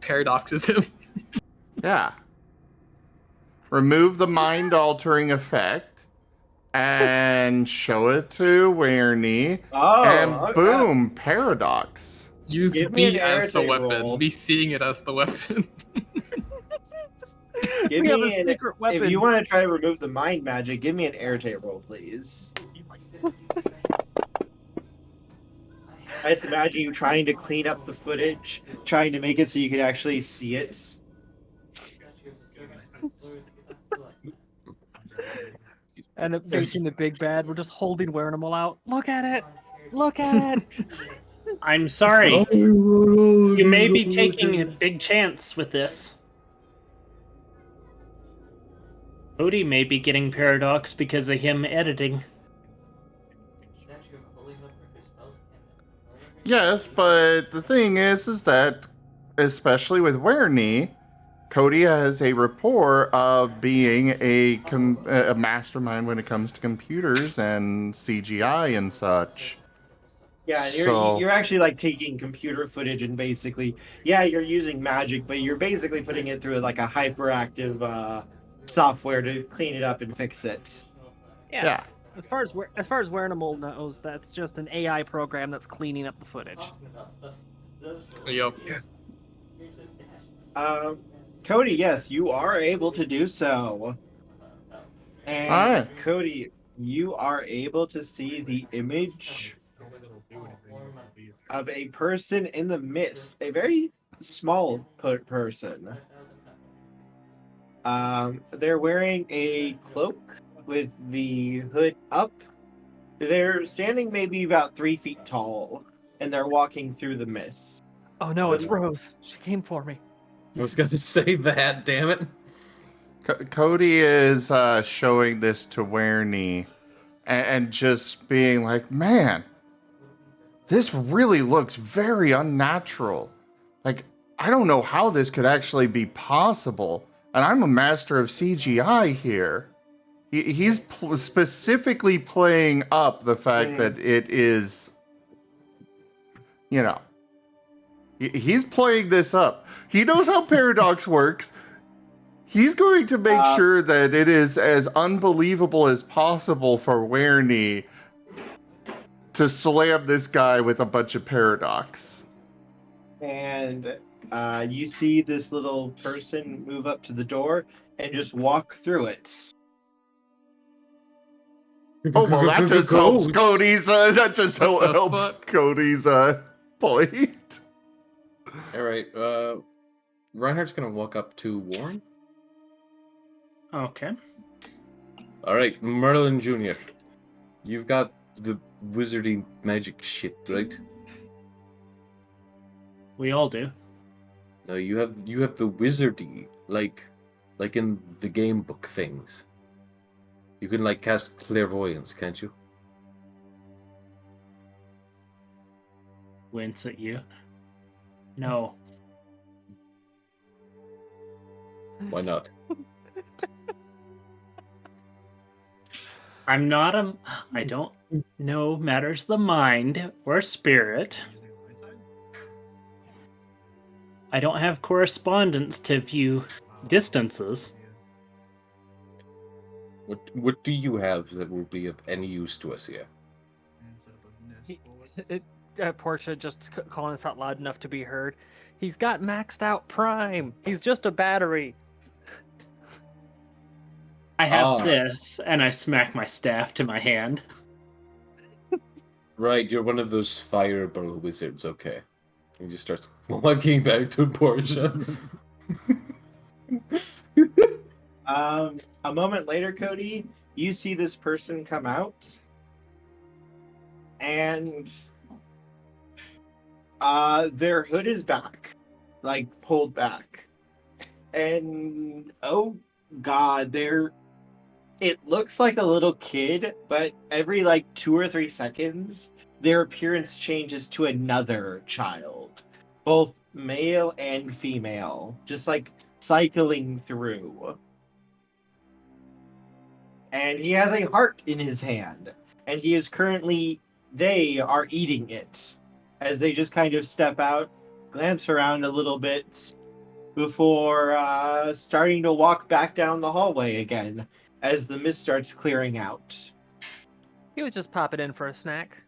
paradoxes him. Yeah. Remove the mind-altering effect and show it to Werny, and boom, paradox. Use Give me me an as the Arete weapon. roll. Me seeing it as the weapon. Give We have me a an, secret weapon. if you want to try to remove the mind magic, give me an Arete roll, please. I just imagine you trying to clean up the footage, trying to make it so you can actually see it. And facing the big bad, we're just holding Wernimal out. Look at it! Look at it! I'm sorry. You may be taking a big chance with this. Cody may be getting paradox because of him editing. Yes, but the thing is that, especially with Werny, Cody has a rapport of being a mastermind when it comes to computers and CGI and such. Yeah, and So- you're actually like taking computer footage and basically, yeah, you're using magic, but you're basically putting it through like a hyperactive software to clean it up and fix it. Yeah. As far as Wernimal knows, that's just an AI program that's cleaning up the footage. Yep. Cody, yes, you are able to do so. And Alright. Cody, you are able to see the image of a person in the mist, a very small person. They're wearing a cloak with the hood up. They're standing maybe about 3 feet tall, and they're walking through the mist. Oh no, it's Rose. She came for me. I was going to say that, damn it. Cody is showing this to Werny and just being like, man, this really looks very unnatural. Like, I don't know how this could actually be possible. And I'm a master of CGI here. He's specifically playing up the fact that it is, he's playing this up. He knows how paradox works. He's going to make sure that it is as unbelievable as possible for Werny to slam this guy with a bunch of paradox. And you see this little person move up to the door and just walk through it. Oh, well, that just helps Cody's, Cody's point. Alright, Reinhardt's going to walk up to Warren. Okay. Alright, Merlin Jr., you've got the wizarding magic shit, right? We all do. No, you have the wizardy, like in the game book things. You can like cast clairvoyance, can't you? Wince at you. No. Why not? I'm not a. I don't know matters the mind or spirit. I don't have correspondence to view distances. What do you have that will be of any use to us here? Portia just calling this out loud enough to be heard. He's got maxed out Prime. He's just a battery. I have this, and I smack my staff to my hand. Right, you're one of those fireball wizards, okay. He just starts walking back to Portia. A moment later, Cody, you see this person come out, and their hood is back, like pulled back. And oh god, it looks like a little kid, but every like 2 or 3 seconds, their appearance changes to another child, both male and female, just like cycling through. And he has a heart in his hand, and they are eating it as they just kind of step out, glance around a little bit before starting to walk back down the hallway again as the mist starts clearing out. He was just popping in for a snack.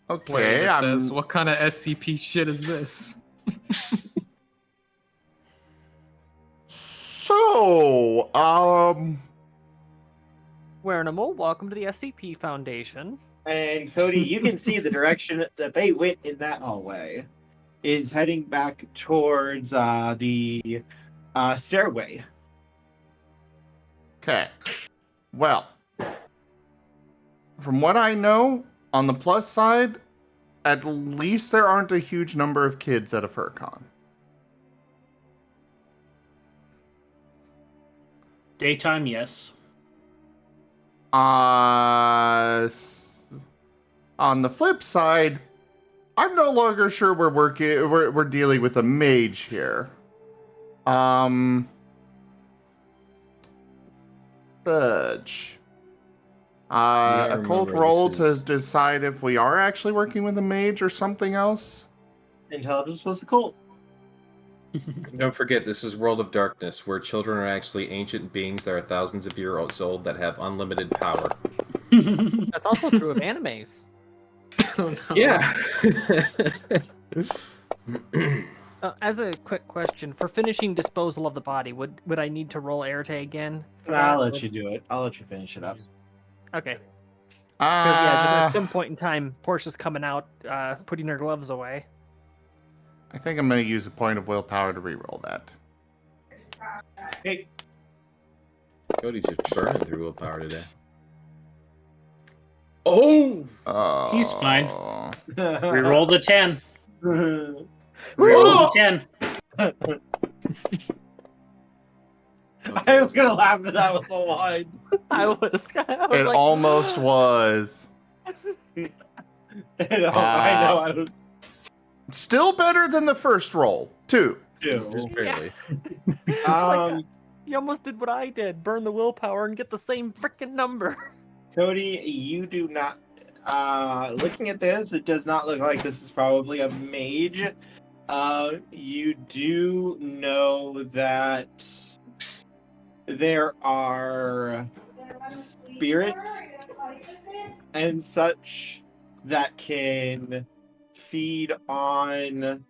Okay, says, what kind of SCP shit is this? So, Wernimal, welcome to the SCP Foundation. And Cody, you can see the direction that they went in that hallway is heading back towards the stairway. Okay. Well, from what I know, on the plus side, at least there aren't a huge number of kids at a furcon. Daytime, yes. On the flip side, I'm no longer sure we're dealing with a mage here. Fudge. A cult roll to decide if we are actually working with a mage or something else. Intelligence was the cult. Don't forget, this is World of Darkness, where children are actually ancient beings that are thousands of years old that have unlimited power. That's also true of animes. Yeah. As a quick question, for finishing disposal of the body, would I need to roll Erte again? I'll let you do it. I'll let you finish it up. Okay. Because yeah, just at some point in time, Portia's coming out, putting her gloves away. I think I'm going to use a point of willpower to reroll that. Hey. Cody's just burning through willpower today. Oh! He's fine. Reroll the 10. Reroll the 10. I was gonna laugh if that was a line. It almost was. I know. Still better than the first roll. 2. Just barely. You almost did what I did. Burn the willpower and get the same freaking number. Cody, you do not... looking at this, it does not look like this is probably a mage. You do know that there are spirits and such that can feed on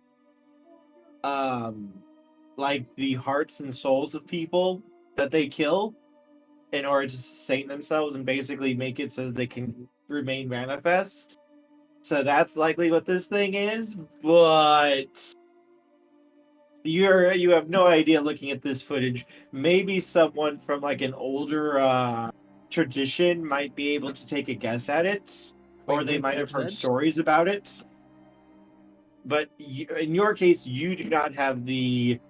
like the hearts and souls of people that they kill in order to sustain themselves and basically make it so they can remain manifest. So that's likely what this thing is, but you have no idea looking at this footage. Maybe someone from like an older tradition might be able to take a guess at it, or they might have heard stories about it. But in your case, you do not have the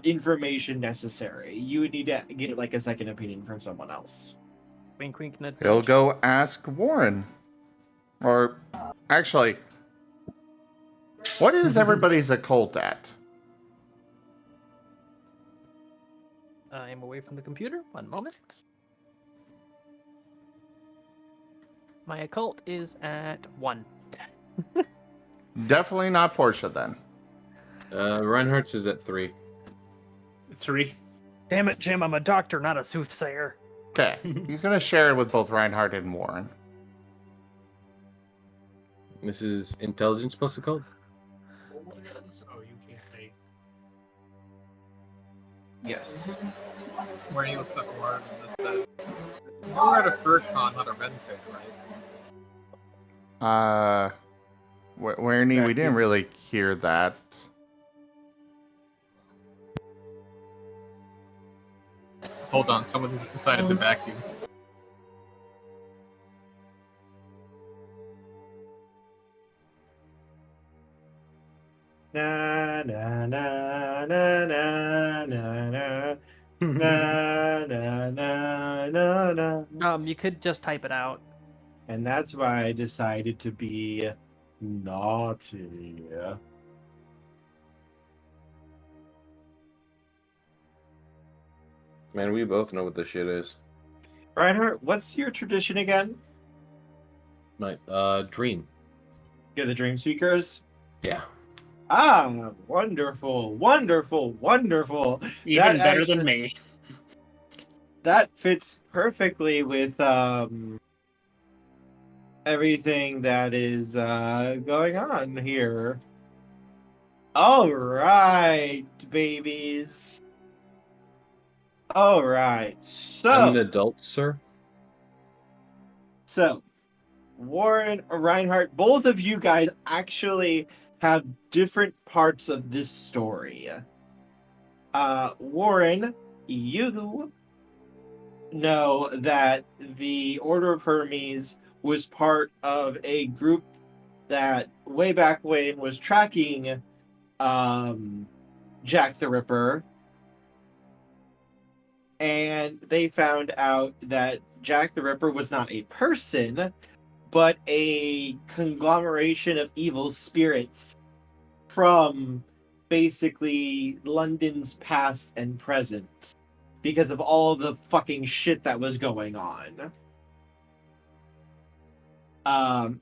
information necessary. You would need to get like a second opinion from someone else. Wink, wink, nudge. He'll go ask Warren. Or, actually, what is everybody's occult at? I am away from the computer. One moment. My occult is at 1. Definitely not Portia then. Reinhardt's is at 3. 3. Damn it, Jim! I'm a doctor, not a soothsayer. Okay, he's gonna share it with both Reinhardt and Warren. This is intelligence plus occult? Oh, you can't take. Yes. Where he looks up more than this said. We're at a furcon, not a red fair, right? Warren, we didn't really hear that. Hold on, someone's decided to vacuum. Na na na na, na. You could just type it out. And that's why I decided to be naughty. Man, we both know what this shit is. Reinhardt, what's your tradition again? My dream. You're the Dream Speakers? Yeah. Ah, wonderful, wonderful, wonderful. Even That better actually- than me. That fits perfectly with everything that is going on here. All right, babies. All right. I'm an adult, sir. So, Warren, Reinhardt, both of you guys actually have different parts of this story. Warren, you know that the Order of Hermes was part of a group that way back when was tracking Jack the Ripper, and they found out that Jack the Ripper was not a person, but a conglomeration of evil spirits from basically London's past and present because of all the fucking shit that was going on.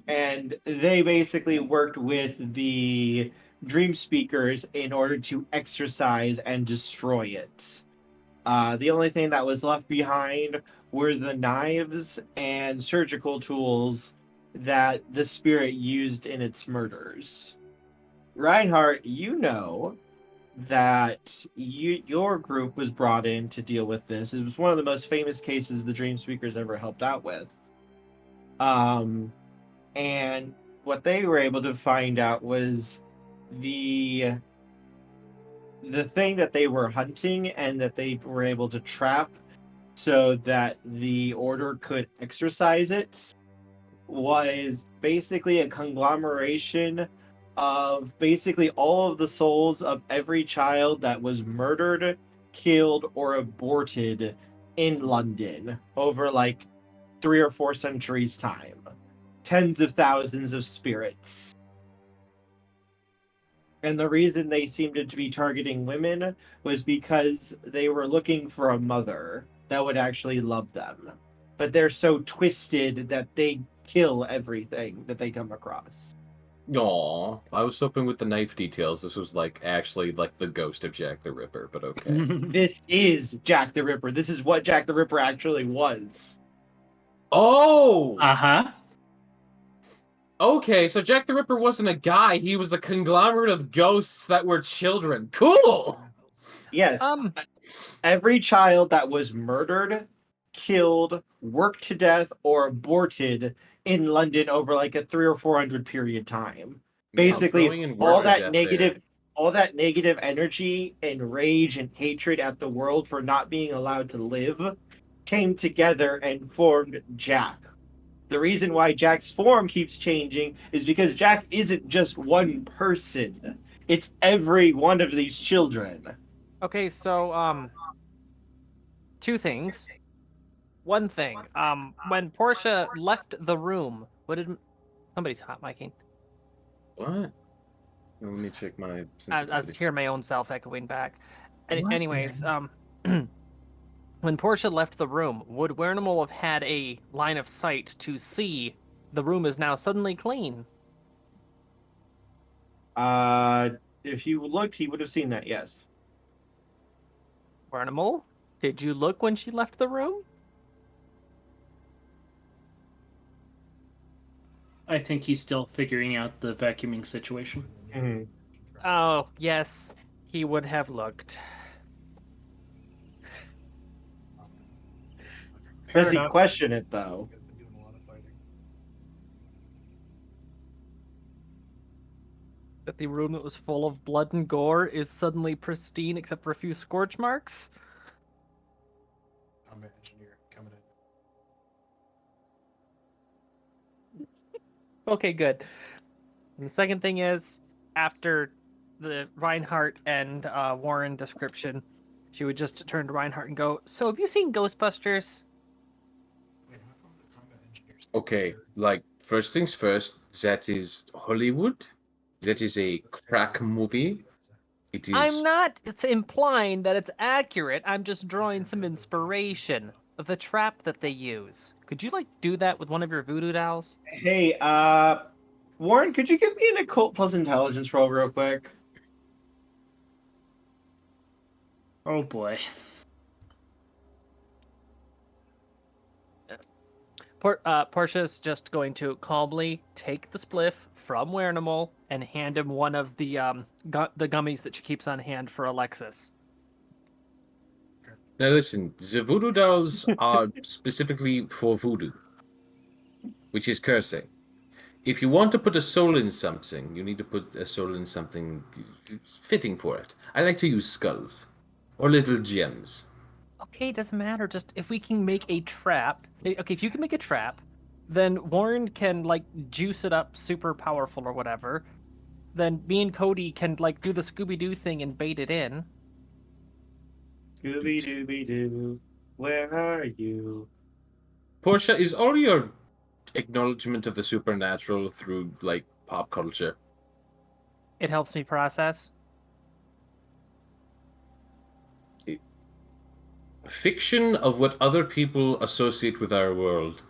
And they basically worked with the Dream Speakers in order to exorcise and destroy it. The only thing that was left behind were the knives and surgical tools that the spirit used in its murders. Reinhardt, you know that your group was brought in to deal with this. It was one of the most famous cases the Dream Speakers ever helped out with. And what they were able to find out was the thing that they were hunting and that they were able to trap so that the order could exorcise it was basically a conglomeration of basically all of the souls of every child that was murdered, killed, or aborted in London over like 3 or 4 centuries' time. Tens of thousands of spirits. And the reason they seemed to be targeting women was because they were looking for a mother that would actually love them. But they're so twisted that they kill everything that they come across. Aw, I was hoping with the knife details this was like actually like the ghost of Jack the Ripper, but okay. This is Jack the Ripper. This is what Jack the Ripper actually was. Oh! Uh-huh. Okay, so Jack the Ripper wasn't a guy, he was a conglomerate of ghosts that were children. Cool! Yes. Every child that was murdered, killed, worked to death, or aborted in London over like a 300 or 400 period time. Basically, all that negative energy and rage and hatred at the world for not being allowed to live came together and formed Jack. The reason why Jack's form keeps changing is because Jack isn't just one person. It's every one of these children. Okay, so 2 things. One thing, when Portia left the room, what did somebody's hot micing? What? Let me check my I sensitivity. was hearing my own self echoing back. What Anyways, when Portia left the room, would Wernimal have had a line of sight to see the room is now suddenly clean? If you looked, he would have seen that, yes. Wernimal, did you look when she left the room? I think he's still figuring out the vacuuming situation. Mm-hmm. Oh, yes, he would have looked. Does he question it, though? That the room that was full of blood and gore is suddenly pristine except for a few scorch marks? I'm an engineer coming in. Okay, good. And the second thing is, after the Reinhardt and Warren description, She would just turn to Reinhardt and go, "So have you seen Ghostbusters?" Okay, like first things first, that is Hollywood. That is a crack movie. It is. I'm not implying that it's accurate. I'm just drawing some inspiration of the trap that they use. Could you like do that with one of your voodoo dolls? Hey, Warren, could you give me an occult plus intelligence roll real quick? Oh boy. Portia's just going to calmly take the spliff from Wernimal and hand him one of the gummies that she keeps on hand for Alexis. Now listen, the voodoo dolls are specifically for voodoo, which is cursing. If you want to put a soul in something, you need to put a soul in something fitting for it. I like to use skulls or little gems. Okay, doesn't matter. Just if we can make a trap. Okay, if you can make a trap, then Warren can like juice it up super powerful or whatever. Then me and Cody can like do the Scooby-Doo thing and bait it in. Scooby-Dooby-Doo, where are you? Portia, is all your acknowledgement of the supernatural through like pop culture? It helps me process. Fiction of what other people associate with our world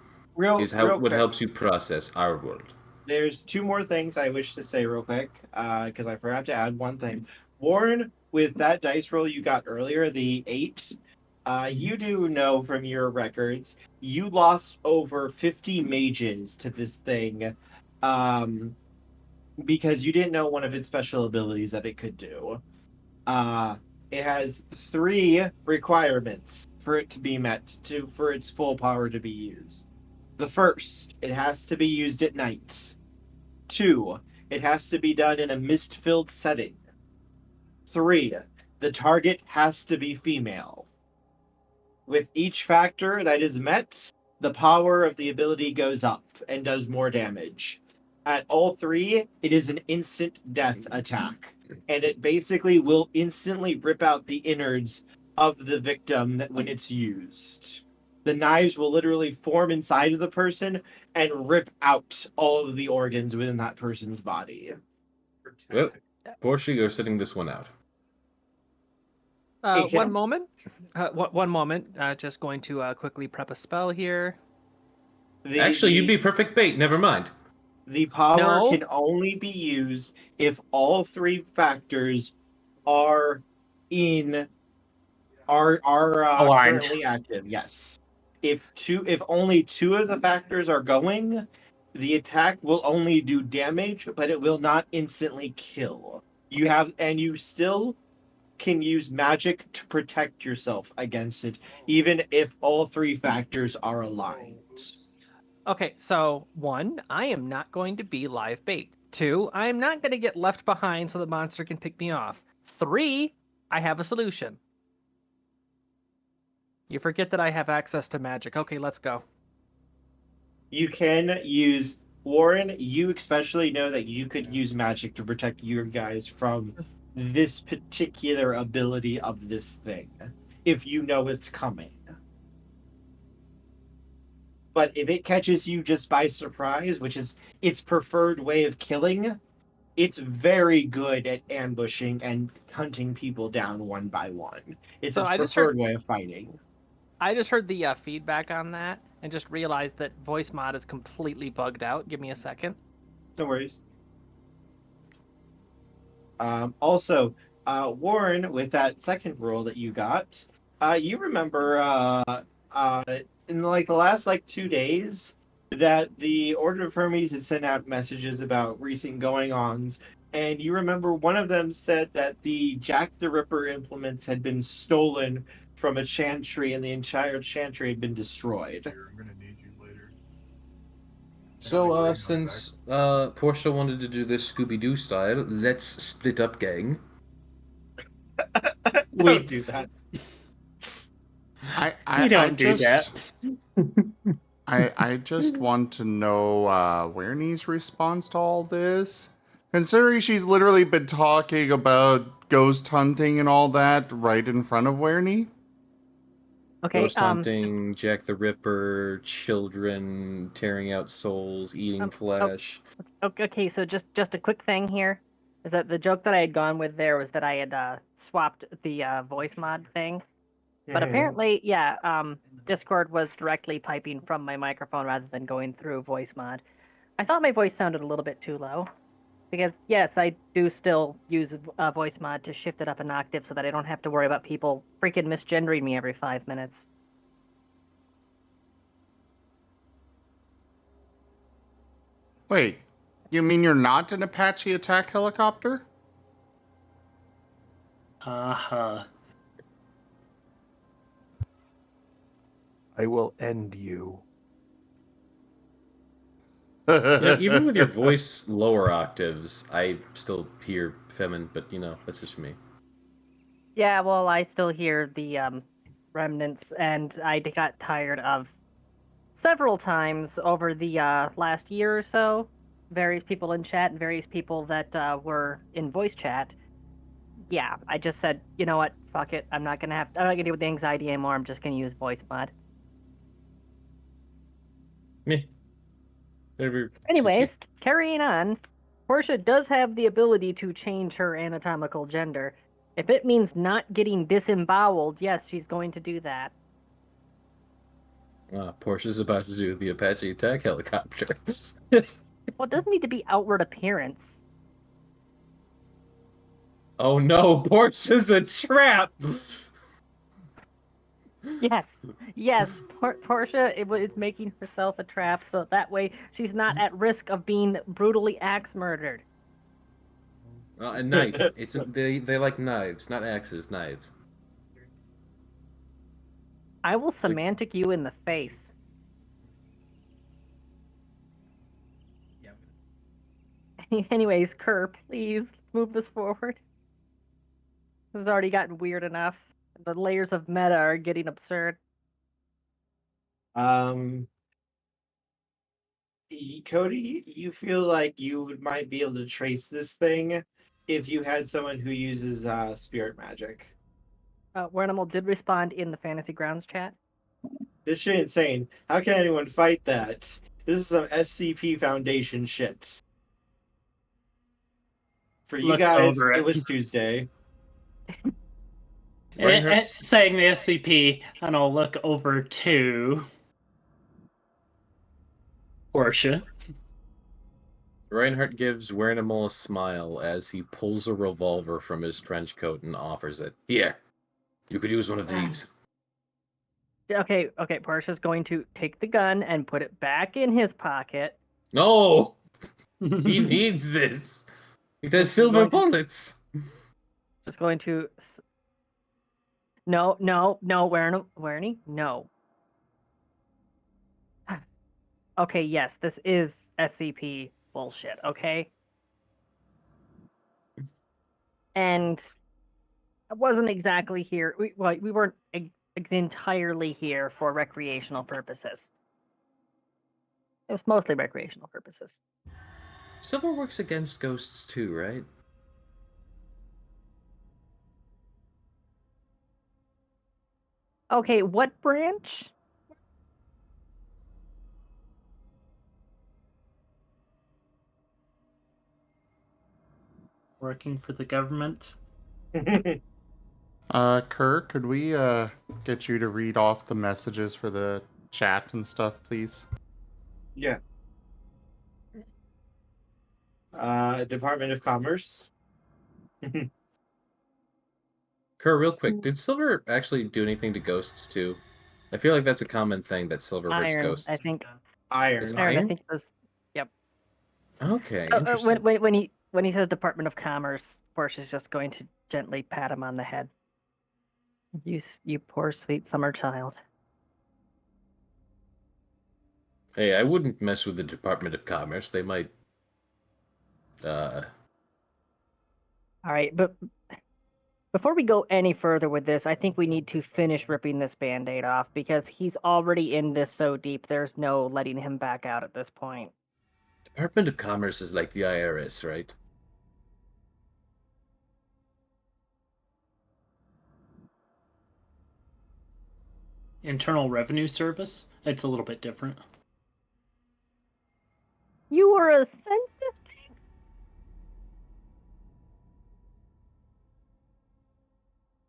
is what quick. helps you process our world. There's two more things I wish to say real quick, because I forgot to add one thing. Warren, with that dice roll you got earlier, the 8, you do know from your records, you lost over 50 mages to this thing, because you didn't know one of its special abilities that it could do. It has 3 requirements for it to be met, for its full power to be used. The first, it has to be used at night. 2, it has to be done in a mist-filled setting. 3, the target has to be female. With each factor that is met, the power of the ability goes up and does more damage. At all 3, it is an instant death attack, and it basically will instantly rip out the innards of the victim when it's used. The knives will literally form inside of the person and rip out all of the organs within that person's body. Well, Portia, you're sitting this one out. One moment. One moment. Just going to quickly prep a spell here. Actually, you'd be perfect bait. Never mind. The power can only be used if all 3 factors are currently active. Yes. If only 2 of the factors are going, the attack will only do damage, but it will not instantly kill. You still can use magic to protect yourself against it, even if all 3 factors are aligned. Okay, so 1, I am not going to be live bait. 2, I am not going to get left behind so the monster can pick me off. 3, I have a solution. You forget that I have access to magic. Okay, let's go. You can use... Warren, you especially know that you could use magic to protect your guys from this particular ability of this thing, if you know it's coming. But if it catches you just by surprise, which is its preferred way of killing, it's very good at ambushing and hunting people down one by one. It's its preferred way of fighting. I just heard the feedback on that and just realized that voice mod is completely bugged out. Give me a second. No worries. Also, Warren, with that second roll that you got, you remember in the last 2 days that the Order of Hermes had sent out messages about recent going-ons, and you remember one of them said that the Jack the Ripper implements had been stolen from a chantry, and the entire chantry had been destroyed. I'm gonna need you later. So, since Portia wanted to do this Scooby-Doo style, let's split up, gang. Don't do that. I just want to know Wernie's response to all this. Considering she's literally been talking about ghost hunting and all that right in front of Werny. Okay. Ghost hunting, Jack the Ripper, children tearing out souls, eating flesh. Okay, so just a quick thing here is that the joke that I had gone with there was that I had swapped the voice mod thing, but apparently, yeah, Discord was directly piping from my microphone rather than going through voice mod. I thought my voice sounded a little bit too low, because yes, I do still use a voice mod to shift it up an octave so that I don't have to worry about people freaking misgendering me every 5 minutes. Wait, you mean you're not an Apache attack helicopter? Uh-huh. I will end you. Even with your voice lower octaves, I still hear feminine, but that's just me. Yeah, well, I still hear the remnants, and I got tired of several times over the last year or so, various people in chat and various people that were in voice chat. Yeah, I just said, you know what, fuck it. I'm not gonna deal with the anxiety anymore. I'm just gonna use voice mod. Me. Anyways, carrying on, Portia does have the ability to change her anatomical gender. If it means not getting disemboweled, yes, she's going to do that. Portia's about to do the Apache attack helicopter. Well, it doesn't need to be outward appearance. Oh no, Portia's a trap! Yes, Portia is making herself a trap, so that way she's not at risk of being brutally axe murdered. A knife. They like knives, not axes, knives. I will semantic you in the face. Anyways, Kerr, please, let's move this forward. This has already gotten weird enough. The layers of meta are getting absurd. Cody, you feel like you might be able to trace this thing if you had someone who uses spirit magic. Wernimal did respond in the Fantasy Grounds chat. This shit insane. How can anyone fight that? This is some SCP Foundation shit. For you Looks guys, over it it. was Tuesday. Saying the SCP, and I'll look over to Portia. Reinhardt gives Wernimal a smile as he pulls a revolver from his trench coat and offers it. Here, you could use one of these. Okay, Portia's going to take the gun and put it back in his pocket. No! He needs this! It has silver bullets! Just going to... No, Werny, no. Okay, yes, this is SCP bullshit, okay? And I wasn't exactly here. We weren't entirely here for recreational purposes. It was mostly recreational purposes. Silver works against ghosts too, right? Okay, what branch? Working for the government. Kerr, could we get you to read off the messages for the chat and stuff, please? Yeah. Department of Commerce. Kerr, real quick, did Silver actually do anything to ghosts too? I feel like that's a common thing that Silver hurts Iron, ghosts. I think. Iron. It's Iron, I iron? think it was. Okay, So, interesting. when he says Department of Commerce, Portia's just going to gently pat him on the head. You poor sweet summer child. Hey, I wouldn't mess with the Department of Commerce. They might... All right, but before we go any further with this, I think we need to finish ripping this Band-Aid off because he's already in this so deep, there's no letting him back out at this point. Department of Commerce is like the IRS, right? Internal Revenue Service. It's a little bit different. You were a census?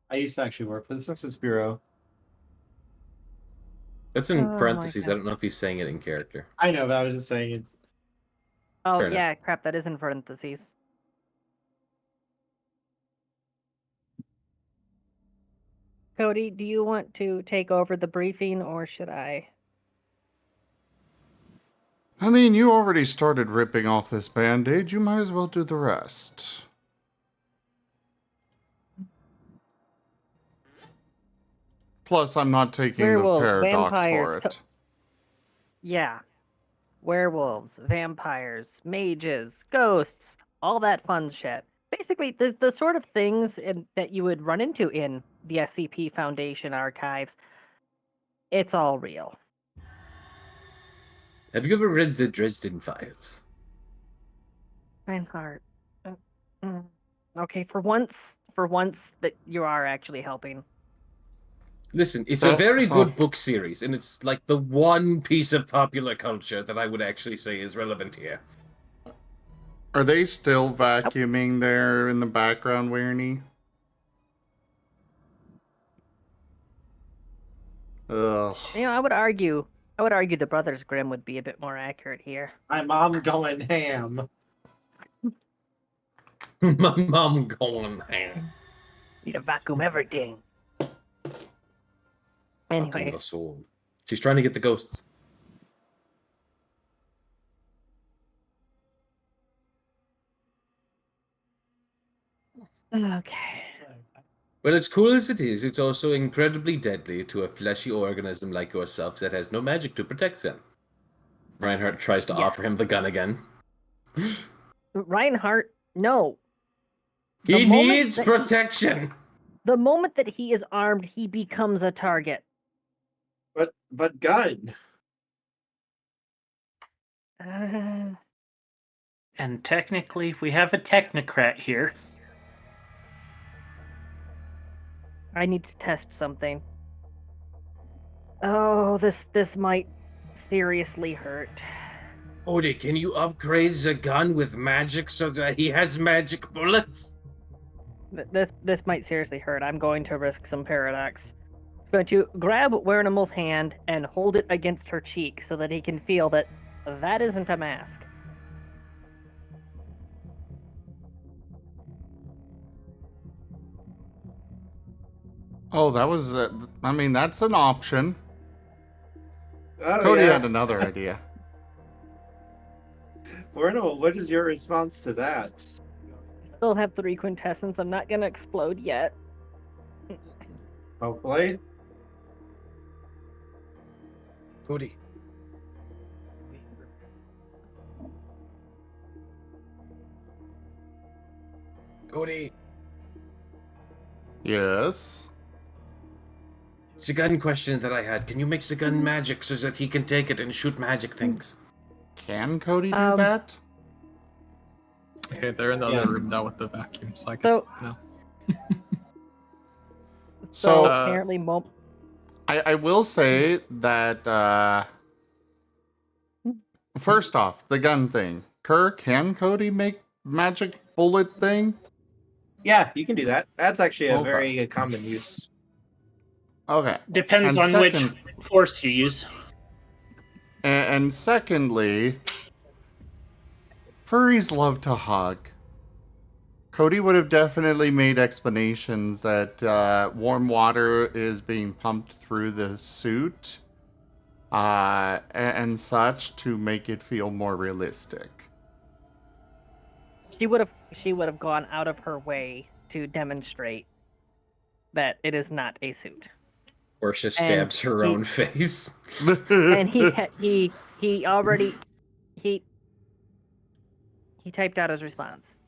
I used to actually work for the Census Bureau. That's in Oh my parentheses. I God. don't know if he's saying it in character. I know, but I was just saying it. Oh, Fair enough. yeah, crap, that is in parentheses. Cody, do you want to take over the briefing, or should I? I mean, you already started ripping off this band-aid. You might as well do the rest. Plus, I'm not taking Werewolves, the paradox vampires, for it. Yeah. Werewolves, vampires, mages, ghosts, all that fun shit. Basically, the sort of things that you would run into in the SCP Foundation archives, it's all real. Have you ever read the Dresden Files? Reinhardt. Okay, for once that you are actually helping. Listen, it's So- a very so- good book series, and it's like the one piece of popular culture that I would actually say is relevant here. Are they still vacuuming there in the background, Weirney? Ugh. You know, I would argue the Brothers Grimm would be a bit more accurate here. My mom going ham. My mom going ham. Need to vacuum everything. Fucking Anyways, soul. She's trying to get the ghosts. okay. Well, as cool as it is, it's also incredibly deadly to a fleshy organism like yourself that has no magic to protect them. Reinhardt tries to offer Yes. him the gun again. Reinhardt, no. He The moment needs that protection. The moment that he is armed, he becomes a target. But gun. And technically, we have a technocrat here. I need to test something. Oh, this might seriously hurt. Cody, can you upgrade the gun with magic so that he has magic bullets? This might seriously hurt. I'm going to risk some paradox. I'm going to grab Wernimal's hand and hold it against her cheek so that he can feel that that isn't a mask. Oh, that was. I mean, that's an option. Oh, Cody yeah. had another idea. Wernimal, what is your response to that? Still have 3 quintessence. I'm not gonna explode yet. Hopefully. Cody. Cody. Yes. The gun question that I had. Can you make the gun magic so that he can take it and shoot magic things? Can Cody do that? Okay, they're in the Yes. other room now with the vacuum, so I can So- talk now. So, apparently, I will say that, first off, the gun thing. Can Cody make magic bullet thing? Yeah, you can do that. That's actually a Okay. very common use. Okay. Depends And on which second- force you use. And secondly, furries love to hug. Cody would have definitely made explanations that warm water is being pumped through the suit and such to make it feel more realistic. she would have gone out of her way to demonstrate that it is not a suit. Or she stabs her own face. And he already he typed out his response.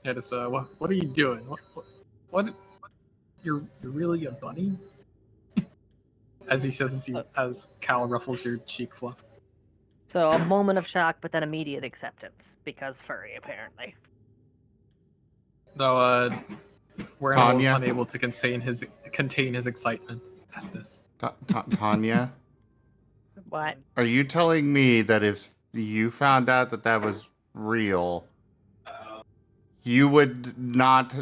Yeah, just what are you doing? What? You're really a bunny? As he says, as Cal ruffles your cheek fluff. So a moment of shock, but then immediate acceptance because furry apparently. Though, Wernimal was Tanya? unable to contain his excitement at this. Tanya, What? are you telling me that if you found out that that was real, you would not...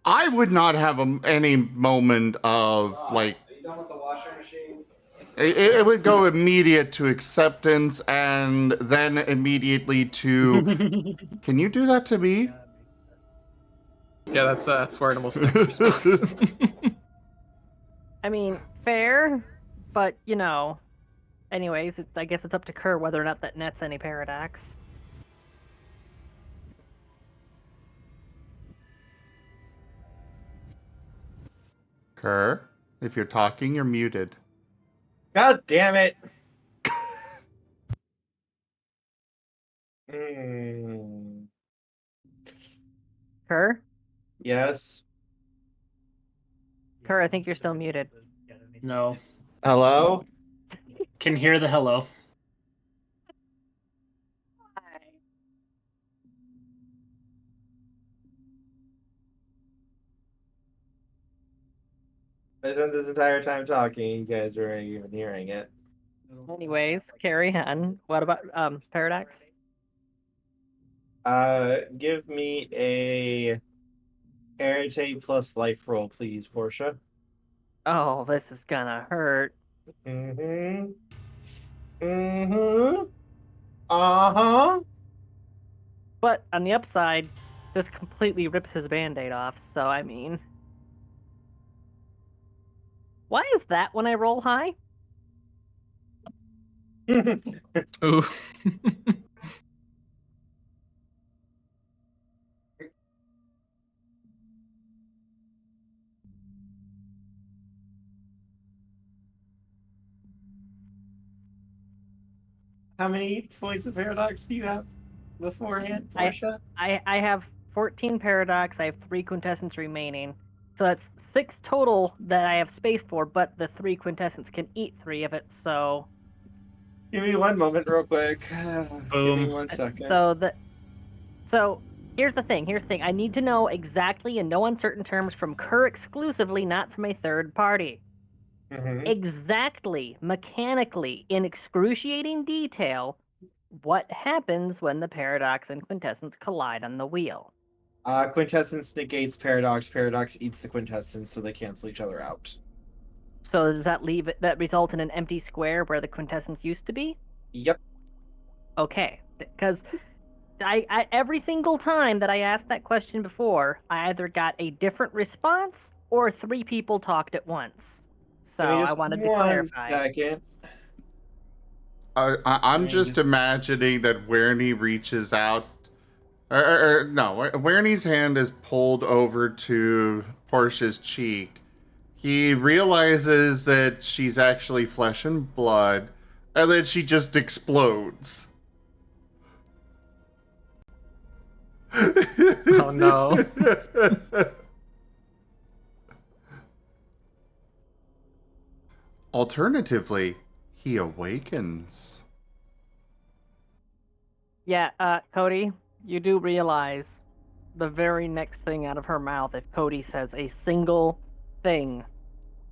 I would not have any moment of, like... Are you done with the washing machine? It would go immediate to acceptance and then immediately to... Can you do that to me? Yeah, that's Swearnible's next response. I mean, fair, but you know. Anyways, I guess it's up to Kerr whether or not that nets any paradox. Kerr, if you're talking, you're muted. God damn it! Mm. Kerr? Yes. Kerr, I think you're still muted. No. Hello? Can hear the hello. I spent this entire time talking. You guys weren't even hearing it. Anyways, carry on. What about paradox? Give me a heritage plus life roll, please, Portia. Oh, this is gonna hurt. Mm-hmm. Mm-hmm. Uh-huh. But on the upside, this completely rips his band-aid off, so I mean... Why is that when I roll high? Ooh. How many points of paradox do you have beforehand, Portia? I have 14 paradox, I have 3 quintessence remaining. So that's 6 total that I have space for, but the 3 quintessence can eat 3 of it, so... Give me one moment real quick. Give me 1 second. So here's the thing. I need to know exactly in no uncertain terms from Kerr exclusively, not from a third party. Mhm. Exactly, mechanically, in excruciating detail, what happens when the paradox and quintessence collide on the wheel. Quintessence negates paradox. Paradox eats the quintessence, so they cancel each other out. So does that result in an empty square where the quintessence used to be? Yep. Okay, because I every single time that I asked that question before, I either got a different response or 3 people talked at once. So Give me I just wanted to 1 clarify. second. I'm just imagining that Werny reaches out... no, Werny's hand is pulled over to Portia's cheek. He realizes that she's actually flesh and blood, and then she just explodes. Oh no. Alternatively, he awakens. Yeah, Cody, you do realize the very next thing out of her mouth, if Cody says a single thing,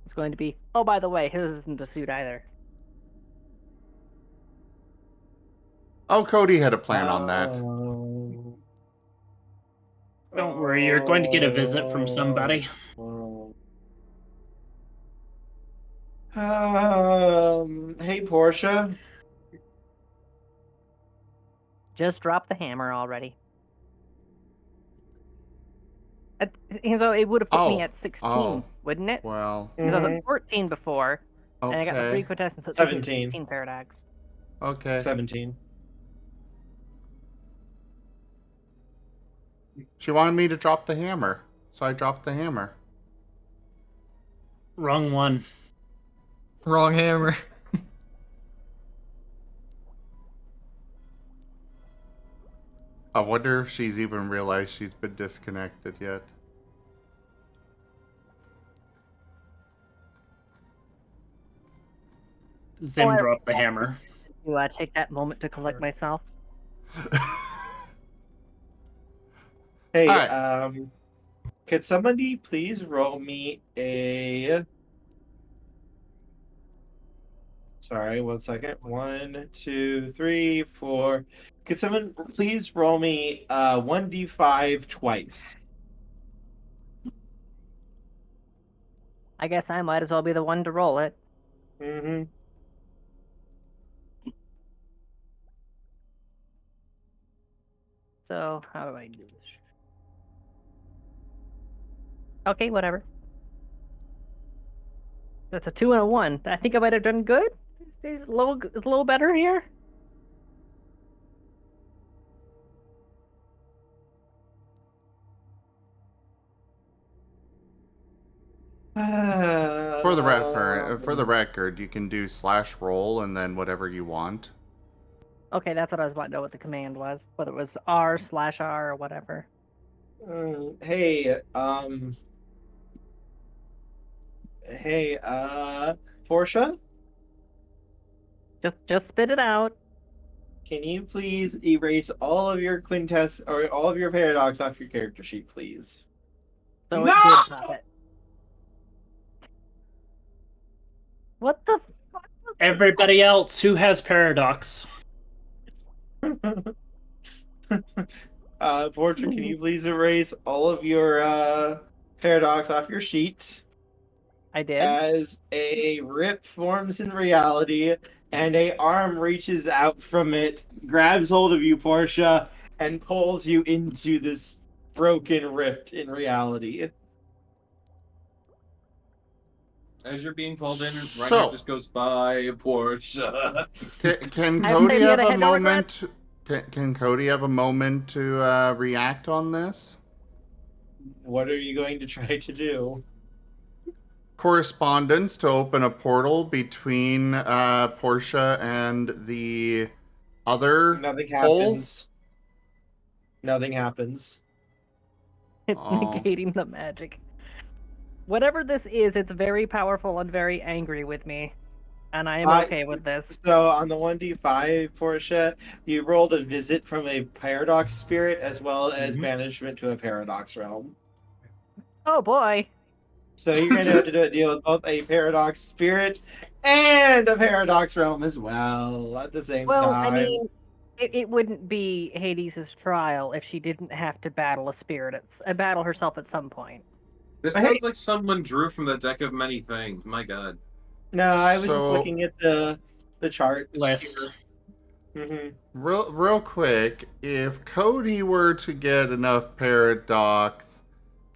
it's going to be, oh, by the way, his isn't a suit either. Oh, Cody had a plan on that. Don't worry, you're going to get a visit from somebody. Hey, Portia. Just drop the hammer already. So it would have put me at 16, wouldn't it? Well. Because I was at 14 before, and I got the 3 quintessence, so it takes me to 17. 16 paradox. Okay. 17. She wanted me to drop the hammer, so I dropped the hammer. Wrong one. Wrong hammer. I wonder if she's even realized she's been disconnected yet. Zim dropped the hammer. Do I take that moment to collect myself? Hey, could somebody please roll me a Sorry, 1 second. 1, 2, 3, 4. Could someone please roll me 1d5 twice? I guess I might as well be the one to roll it. Mm-hmm. So, how do I do this? Okay, whatever. That's a 2 and a 1. I think I might have done good. It's a little better here. For the record, you can do /roll and then whatever you want. Okay, that's what I was wanting to know what the command was. Whether it was R/R or whatever. Hey, Portia? Just spit it out. Can you please erase all of your quintess or all of your paradox off your character sheet, please? So No! it did pop it. What the fuck? Everybody else who has paradox. Portia, can you please erase all of your paradox off your sheet? I did. As a rip forms in reality, and a arm reaches out from it, grabs hold of you, Portia, and pulls you into this broken rift in reality. As you're being pulled in, So- Reinhardt just goes, bye, Portia. Can I Cody said he have had a had no moment? Can Cody have a moment to react on this? What are you going to try to do? Correspondence to open a portal between Portia and the other Nothing hole? happens. Nothing happens. It's negating the magic. Whatever this is, it's very powerful and very angry with me. And I am okay with this. So on the 1d5, Portia, you rolled a visit from a paradox spirit as well as banishment to a paradox realm. Oh boy. So you're going to have to deal with both a paradox spirit and a paradox realm as well at the same Well, time. I mean, it wouldn't be Hades' trial if she didn't have to battle a spirit, battle herself at some point. This sounds like someone drew from the deck of many things. My god. No, I was just So- looking at the chart list. Real quick, if Cody were to get enough paradox,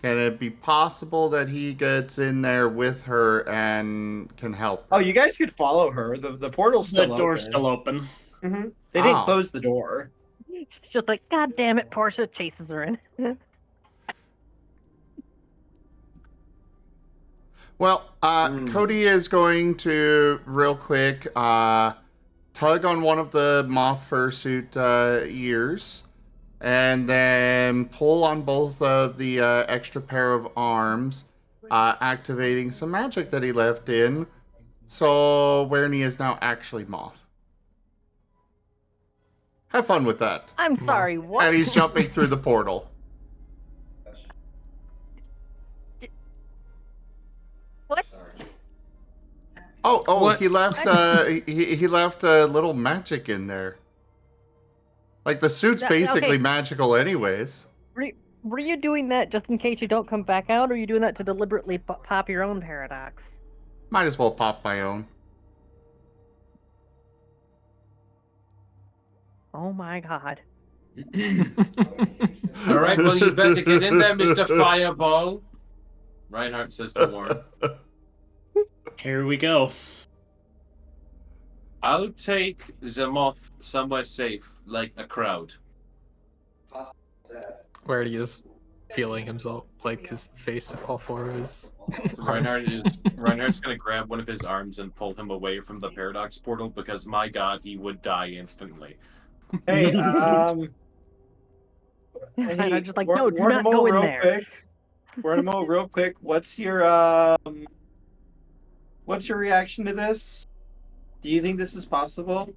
can it be possible that he gets in there with her and can help her? Oh, you guys could follow her. The portal's still The open. door's still open. They didn't Oh. close the door. It's just like, God damn it, Portia chases her in. Well, Cody is going to, real quick, tug on one of the moth fursuit ears, and then pull on both of the extra pair of arms, activating some magic that he left in, so Werny is now actually moth. Have fun with that. I'm sorry, what? And he's jumping through the portal. What? Oh, What? he left. He left a little magic in there. Like the suit's Yeah, basically okay. magical, anyways. Were you doing that just in case you don't come back out, or are you doing that to deliberately pop your own paradox? Might as well pop my own. Oh my god. All right, well, you better get in there, Mr. Fireball. Reinhardt says to Warren. Here we go. I'll take the moth somewhere safe, like a crowd. Where he is feeling himself, like his face, all four of his arms. Reinhardt's gonna grab one of his arms and pull him away from the paradox portal because, my god, he would die instantly. Hey, And I'm just like, no, do not go in there. Quick. Wordamo, real quick. What's your reaction to this? Do you think this is possible?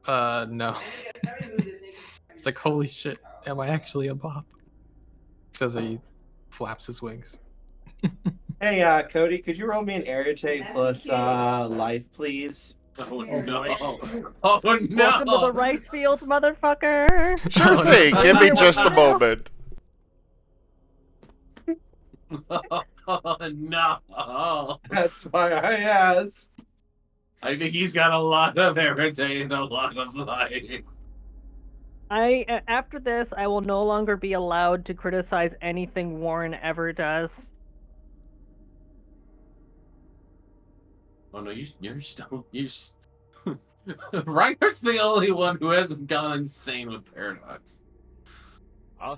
No. It's like, holy shit, am I actually a moth? Says he flaps his wings. Hey, Hey, Cody, could you roll me an Arete plus life, please? Oh Oh, no! boy. Oh Welcome to the no! rice fields, mother-fucker. Sure Oh, thing. no. Give me Here we just a go. moment. Oh no! That's why I asked. I think he's got a lot of Arete and a lot of life. After this, I will no longer be allowed to criticize anything Warren ever does. Oh no, you're still Reinhardt's the only one who hasn't gone insane with Paradox. Huh?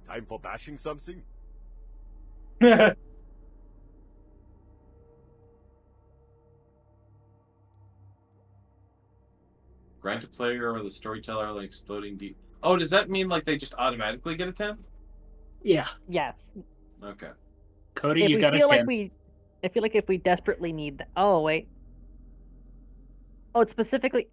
Time for bashing something? Grant a player or the storyteller like exploding deep. Oh, does that mean like they just automatically get a 10? Yeah. Yes. Okay. Cody, If you we got a feel 10. like I feel like if we desperately need oh wait. Oh, it's specifically.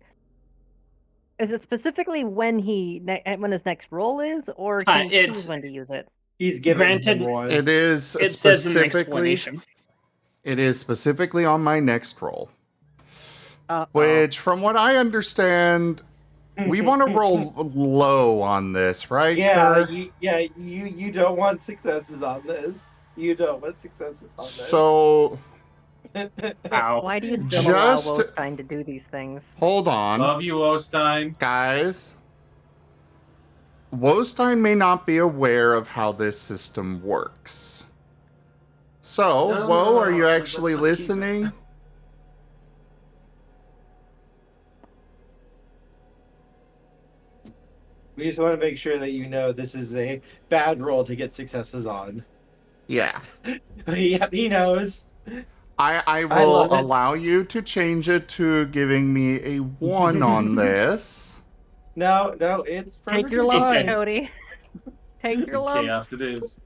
Is it specifically when when his next roll is, or can he choose when to use it? He's given Granted, him one. It is It says in the specifically. explanation. It is specifically on my next roll. Uh-oh. Which, from what I understand, we want to roll low on this, right? Yeah, Kerr? you don't want successes on this. You don't want successes on this. So, Ow. Why do you still allow Just- Wostein to do these things? hold on. Love you, Ostein. Guys, Wostein may not be aware of how this system works. So, No, Woe, no, are you no, actually let's keep it. listening? We just want to make sure that you know this is a bad roll to get successes on. Yeah. Yep, he knows. I I will love it. allow you to change it to giving me a 1 on this. No, it's Take your perfectly lumps, fine. Cody. Take your Chaos lumps. it is.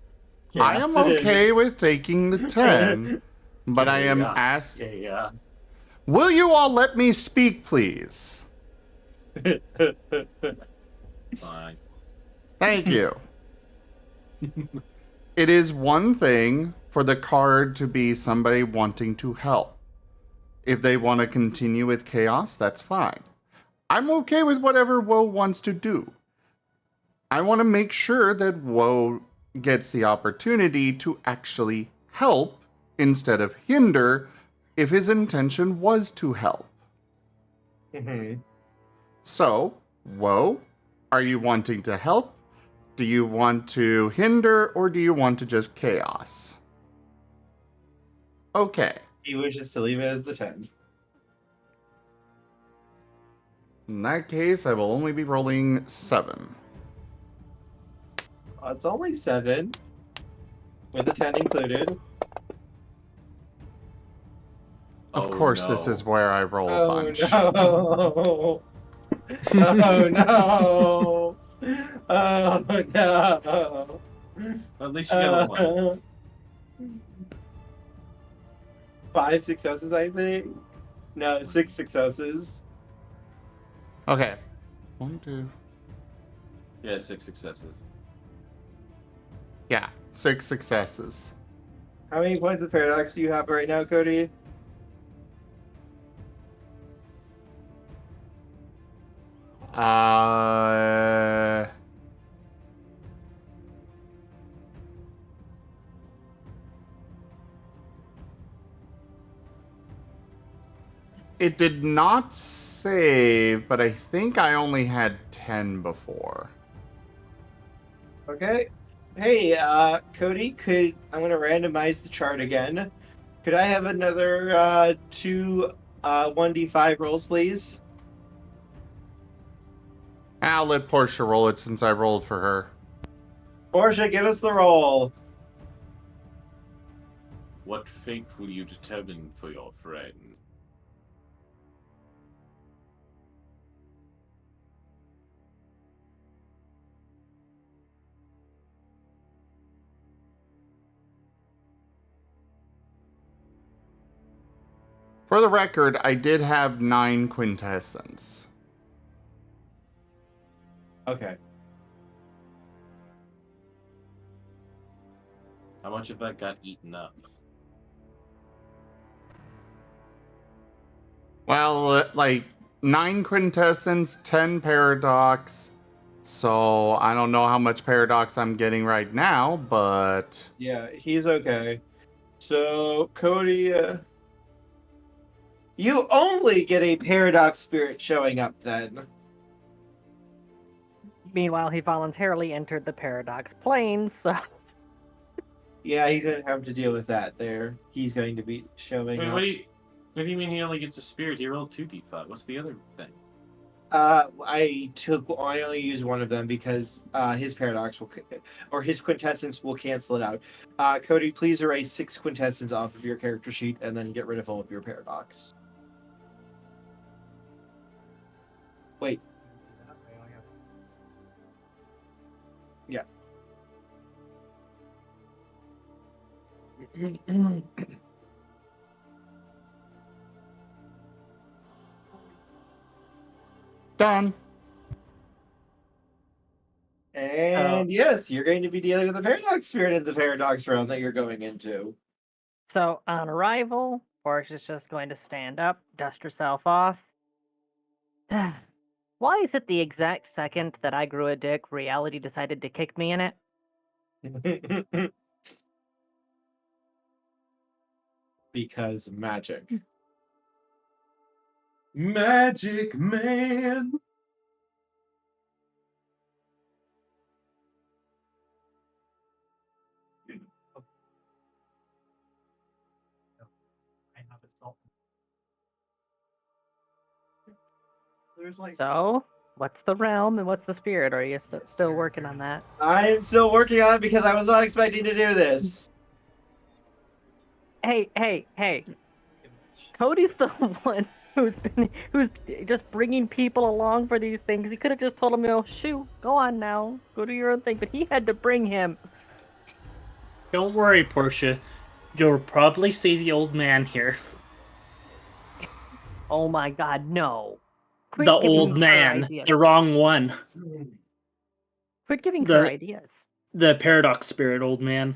I am Yes, it is. okay with taking the 10, but I am asked. Yeah. Will you all let me speak, please? Fine. Thank you. It is one thing for the card to be somebody wanting to help. If they want to continue with chaos, that's fine. I'm okay with whatever Woe wants to do. I want to make sure that Woe gets the opportunity to actually help instead of hinder if his intention was to help. Mhm. So, Woe, are you wanting to help? Do you want to hinder, or do you want to just chaos? Okay. He wishes to leave it as the 10. In that case, I will only be rolling 7. It's only 7, with a 10 included. Of course, this is where I roll a bunch. No. Oh no! Oh no! At least you got a 1. 5 successes, I think. No, 6 successes. Okay. 1, 2. Yeah, 6 successes. Yeah, 6 successes. How many points of paradox do you have right now, Cody? It did not save, but I think I only had 10 before. Okay. Hey, Cody, I'm gonna randomize the chart again. Could I have another 2 1d5 rolls, please? I'll let Portia roll it since I rolled for her. Portia, give us the roll. What fate will you determine for your friend? For the record, I did have 9 quintessence. Okay. How much of that got eaten up? Well, like 9 quintessence, 10 paradox. So I don't know how much paradox I'm getting right now, but Yeah, he's okay. So, Cody, you only get a paradox spirit showing up then. Meanwhile, he voluntarily entered the paradox plane, so Yeah, he's gonna have to deal with that there. He's going to be showing Wait, up. what do you mean he only gets a spirit? He rolled 2d5. What's the other thing? I only used one of them because his paradox will, or his quintessence will cancel it out. Cody, please erase 6 quintessence off of your character sheet and then get rid of all of your paradox. Wait. Yeah. done. And yes, you're going to be dealing with the paradox spirit in the paradox realm that you're going into. So on arrival, Portia's just going to stand up, dust herself off. Why is it the exact second that I grew a dick, reality decided to kick me in it? Because magic. Magic Man. So, what's the realm and what's the spirit? Are you still working on that? I'm still working on it because I was not expecting to do this. Hey. Cody's the one who's just bringing people along for these things. He could have just told him, shoot, go on now, go do your own thing. But he had to bring him. Don't worry, Portia. You'll probably see the old man here. Oh my God, no! Quit The giving old her man, ideas. the wrong one. Quit giving her ideas. The paradox spirit, old man.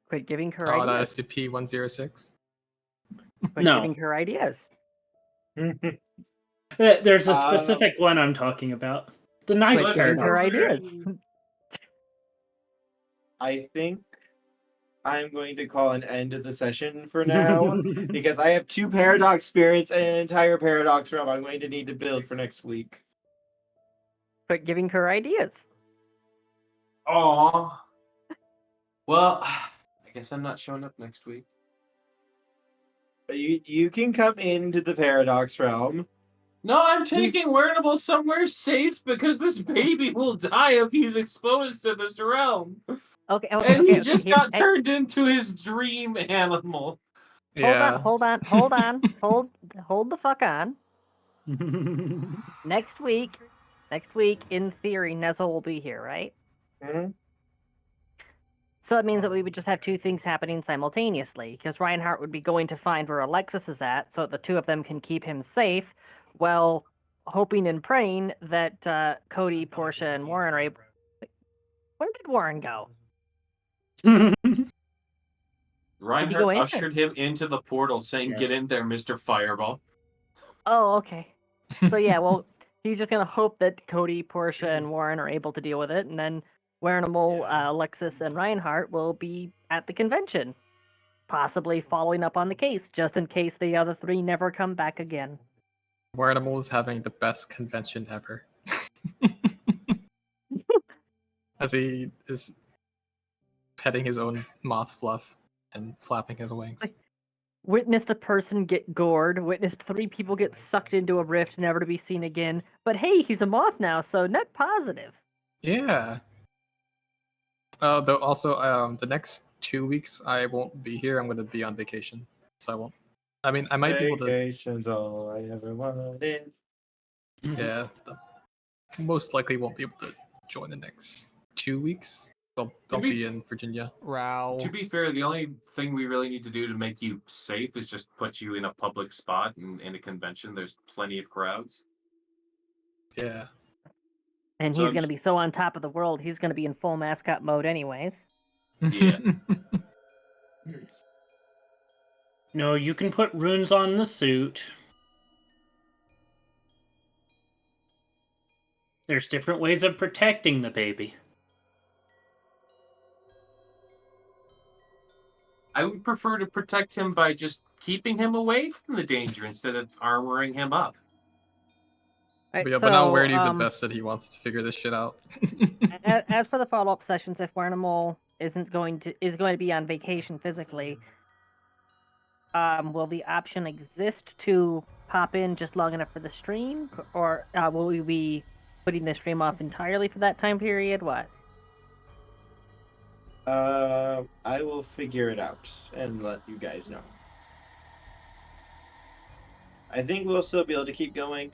Quit giving her Oh, ideas. that's SCP-106. Quit No. giving her ideas. There's a specific one I'm talking about. The nice Quit giving her paradox. ideas. I think I'm going to call an end to the session for now because I have 2 paradox spirits and an entire paradox realm I'm going to need to build for next week. Quit giving her ideas. Aw. Well, I guess I'm not showing up next week. But you can come into the paradox realm. No, I'm taking Wearable somewhere safe because this baby will die if he's exposed to this realm. Okay, And he just here- got hey, turned into his dream animal. Hold on. Hold the fuck on. Next week, in theory, Nezel will be here, right? Mm-hmm. So that means that we would just have 2 things happening simultaneously, because Reinhardt would be going to find where Alexis is at, so that the 2 of them can keep him safe, while hoping and praying that Cody, Portia, and Warren are able. Where did Warren go? Reinhardt in? ushered him into the portal saying, Yes. "Get in there, Mr. Fireball." Oh, okay. So yeah, well, he's just gonna hope that Cody, Portia, and Warren are able to deal with it, and then Wernimal, Alexis, and Reinhardt will be at the convention, possibly following up on the case, just in case the other 3 never come back again. Wernimal is having the best convention ever. As he is petting his own moth fluff and flapping his wings. Witnessed a person get gored, witnessed 3 people get sucked into a rift, never to be seen again. But hey, he's a moth now, so net positive. Yeah. Though also, the next 2 weeks I won't be here. I'm going to be on vacation, so I won't. I mean, I might be able to. Vacation's all I ever wanted. Yeah, most likely won't be able to join the next 2 weeks. I'll be in Virginia. To be fair, the only thing we really need to do to make you safe is just put you in a public spot in a convention. There's plenty of crowds. Yeah. And So he's going to be so on top of the world, he's going to be in full mascot mode anyways. Yeah. No, you can put runes on the suit. There's different ways of protecting the baby. I would prefer to protect him by just keeping him away from the danger instead of armoring him up. But now Werdy's invested, he wants to figure this shit out. As for the follow-up sessions, if Wernimal is going to be on vacation physically, will the option exist to pop in just long enough for the stream, or will we be putting the stream off entirely for that time period? What? I will figure it out and let you guys know. I think we'll still be able to keep going.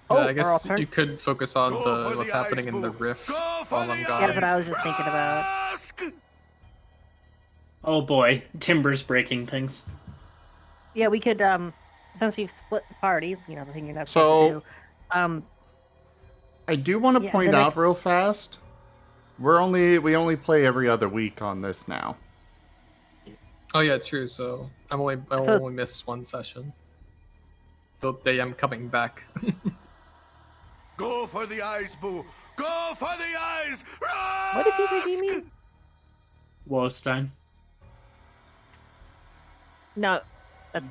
I guess you could focus on what's happening in the rift while I'm gone. Yeah, that's what I was just thinking about. Oh boy, Timber's breaking things. Yeah, we could, since we've split the party, the thing you're not supposed to do. I do want to point out real fast, we only play every other week on this now. Oh yeah, true. So I only miss one session. The day I'm coming back. Go for the eyes, boo! Go for the eyes! What is he redeeming? Wolstein. No. I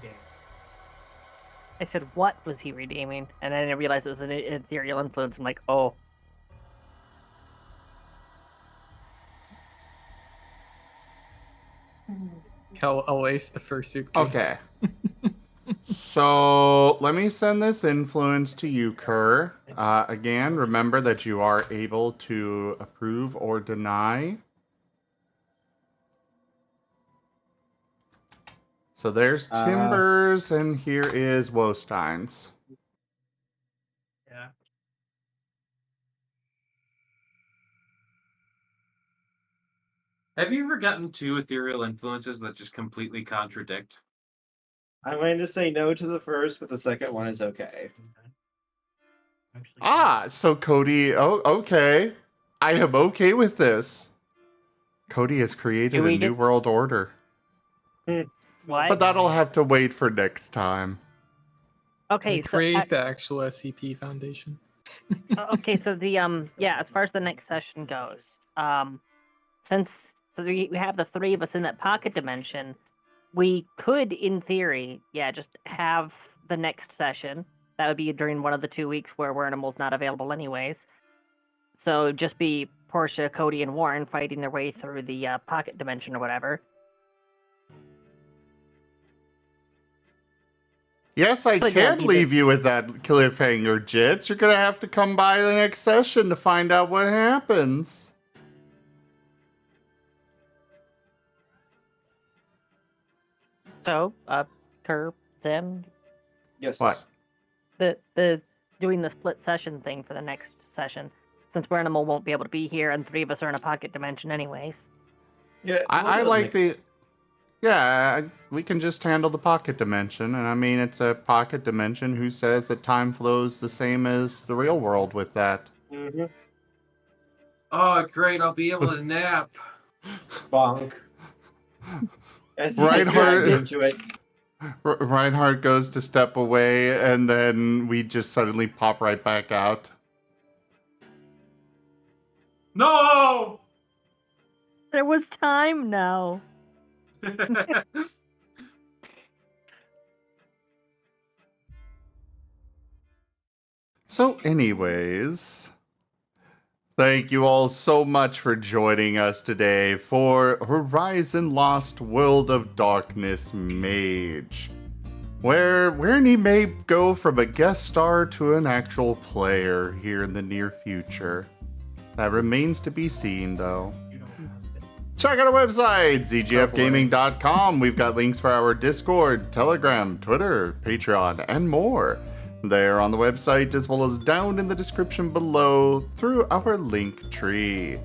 said, what was he redeeming? And I didn't realize it was an ethereal influence. I'm like, oh. I'll ace the fursuit. Okay. So let me send this influence to you, Kerr. Again, remember that you are able to approve or deny. So there's Timbers, and here is Wostein's. Yeah. Have you ever gotten two ethereal influences that just completely contradict? I'm going to say no to the first, but the second one is okay. So Cody, okay. I am okay with this. Cody has created a new world order. What? But that'll have to wait for next time. Okay, so create the actual SCP Foundation. Okay, so the as far as the next session goes, since we have the three of us in that pocket dimension, we could, in theory, just have the next session. That would be during one of the 2 weeks where Wernimal's not available anyways. So it'd just be Portia, Cody, and Warren fighting their way through the pocket dimension or whatever. Yes, I can leave you with that cliffhanger, Jits. You're going to have to come by the next session to find out what happens. So, Kerr, Zim? Yes. What? The doing the split session thing for the next session, since Wernimal won't be able to be here and three of us are in a pocket dimension anyways. Yeah, I like the... Yeah, we can just handle the pocket dimension, and I mean, it's a pocket dimension. Who says that time flows the same as the real world with that? Mm-hmm. Oh, great, I'll be able to nap. Bonk. Reinhardt goes to step away, and then we just suddenly pop right back out. No! There was time now. So anyways, thank you all so much for joining us today for Horizon Lost World of Darkness Mage, where he may go from a guest star to an actual player here in the near future. That remains to be seen, though. Check out our website, zgfgaming.com. We've got links for our Discord, Telegram, Twitter, Patreon, and more. There on the website, as well as down in the description below through our link tree.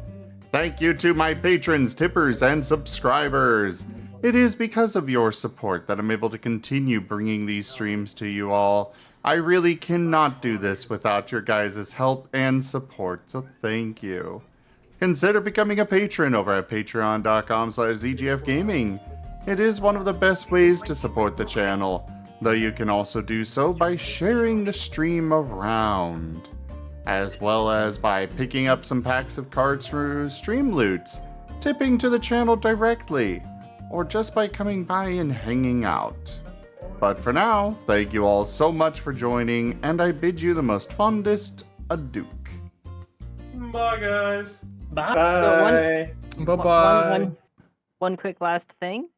Thank you to my patrons, tippers, and subscribers. It is because of your support that I'm able to continue bringing these streams to you all. I really cannot do this without your guys' help and support, so thank you. Consider becoming a patron over at patreon.com/zgfgaming. It is one of the best ways to support the channel. though you can also do so by sharing the stream around, as well as by picking up some packs of cards through stream loots, tipping to the channel directly, or just by coming by and hanging out. But for now, thank you all so much for joining, and I bid you the most fondest adieu. Bye, guys. Bye. Bye. Bye-bye. One quick last thing.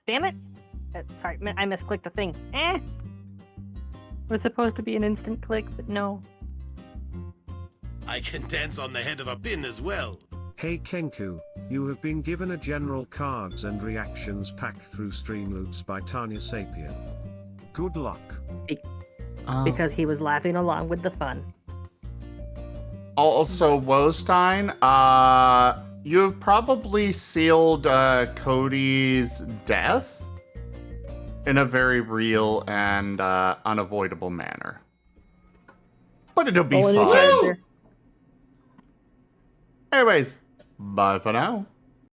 Damn it! Sorry, I misclicked a thing. It was supposed to be an instant click, but no. I can dance on the head of a pin as well. Hey Kenku, you have been given a general cards and reactions pack through Streamloots by Tanya Sapien. Good luck. Because he was laughing along with the fun. Also, Wostein, you've probably sealed Cody's death in a very real and unavoidable manner. But it'll be fine. Anyways, bye for now.